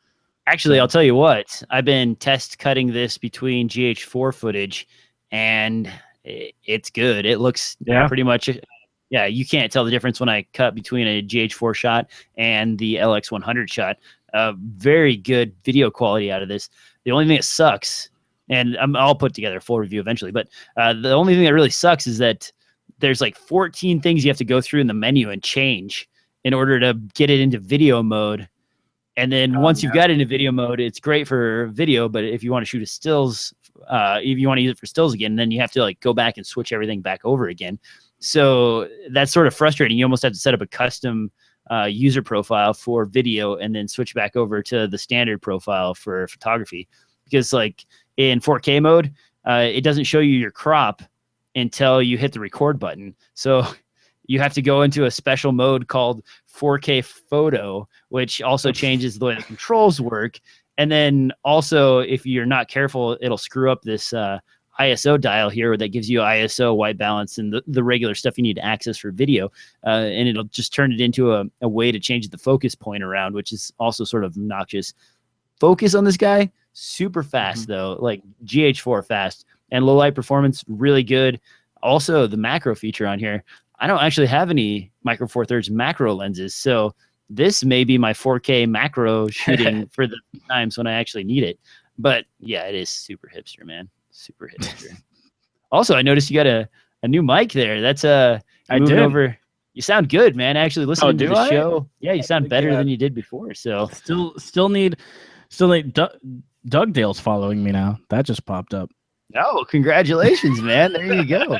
Actually, I'll tell you what. I've been test cutting this between GH4 footage, and it's good. It looks pretty much... Yeah, you can't tell the difference when I cut between a GH4 shot and the LX100 shot. Very good video quality out of this. The only thing that sucks, and I'll put together a full review eventually, but the only thing that really sucks is that there's like 14 things you have to go through in the menu and change in order to get it into video mode. And then once you've got it into video mode, it's great for video, but if you want to shoot a stills, if you want to use it for stills again, then you have to like go back and switch everything back over again. So that's sort of frustrating. You almost have to set up a custom user profile for video and then switch back over to the standard profile for photography, because like in 4K mode, it doesn't show you your crop until you hit the record button. So you have to go into a special mode called 4K photo, which also changes the way the controls work. And then also, if you're not careful, it'll screw up this ISO dial here that gives you ISO, white balance, and the regular stuff you need to access for video. And it'll just turn it into a way to change the focus point around, which is also sort of obnoxious. Focus on this guy, super fast though, like GH4 fast, and low light performance, really good. Also, the macro feature on here, I don't actually have any Micro Four Thirds macro lenses, so this may be my 4K macro shooting for the times when I actually need it. But yeah, it is super hipster, man. Super hipster. Also, I noticed you got a new mic there. That's I did. over. You sound good, man. Actually, listening to the I? show. Yeah, you sound better than you did before. So still need Doug Dale's following me now. That just popped up. Oh, congratulations, man. There you go.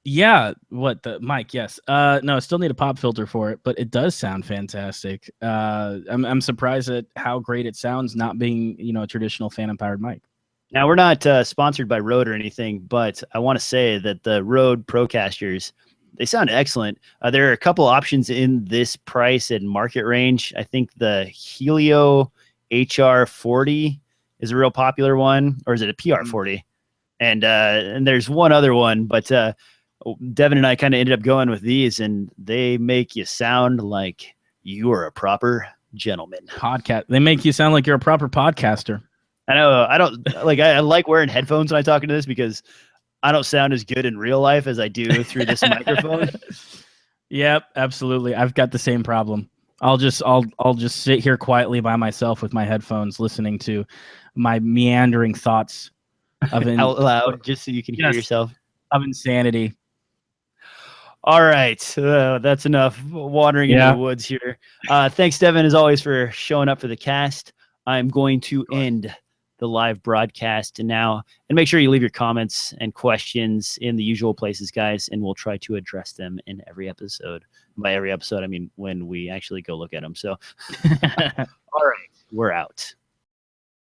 Yeah, what the mic? Yes. No, I still need a pop filter for it, but it does sound fantastic. I'm surprised at how great it sounds, not being a traditional phantom powered mic. Now, we're not sponsored by Rode or anything, but I want to say that the Rode Procasters, they sound excellent. There are a couple options in this price and market range. I think the Helio HR40 is a real popular one, or is it a PR40? And there's one other one, but Devin and I kind of ended up going with these, and they make you sound like you are a proper gentleman. They make you sound like you're a proper podcaster. I know. I don't like. I like wearing headphones when I talk into this because I don't sound as good in real life as I do through this microphone. Yep, absolutely. I've got the same problem. I'll just sit here quietly by myself with my headphones, listening to my meandering thoughts of out loud, just so you can hear yourself. Of insanity. All right, that's enough wandering into the woods here. Thanks, Devin, as always, for showing up for the cast. I'm going to end the live broadcast now, and make sure you leave your comments and questions in the usual places, guys, and we'll try to address them in every episode. By every episode, I mean when we actually go look at them. So, all right, we're out.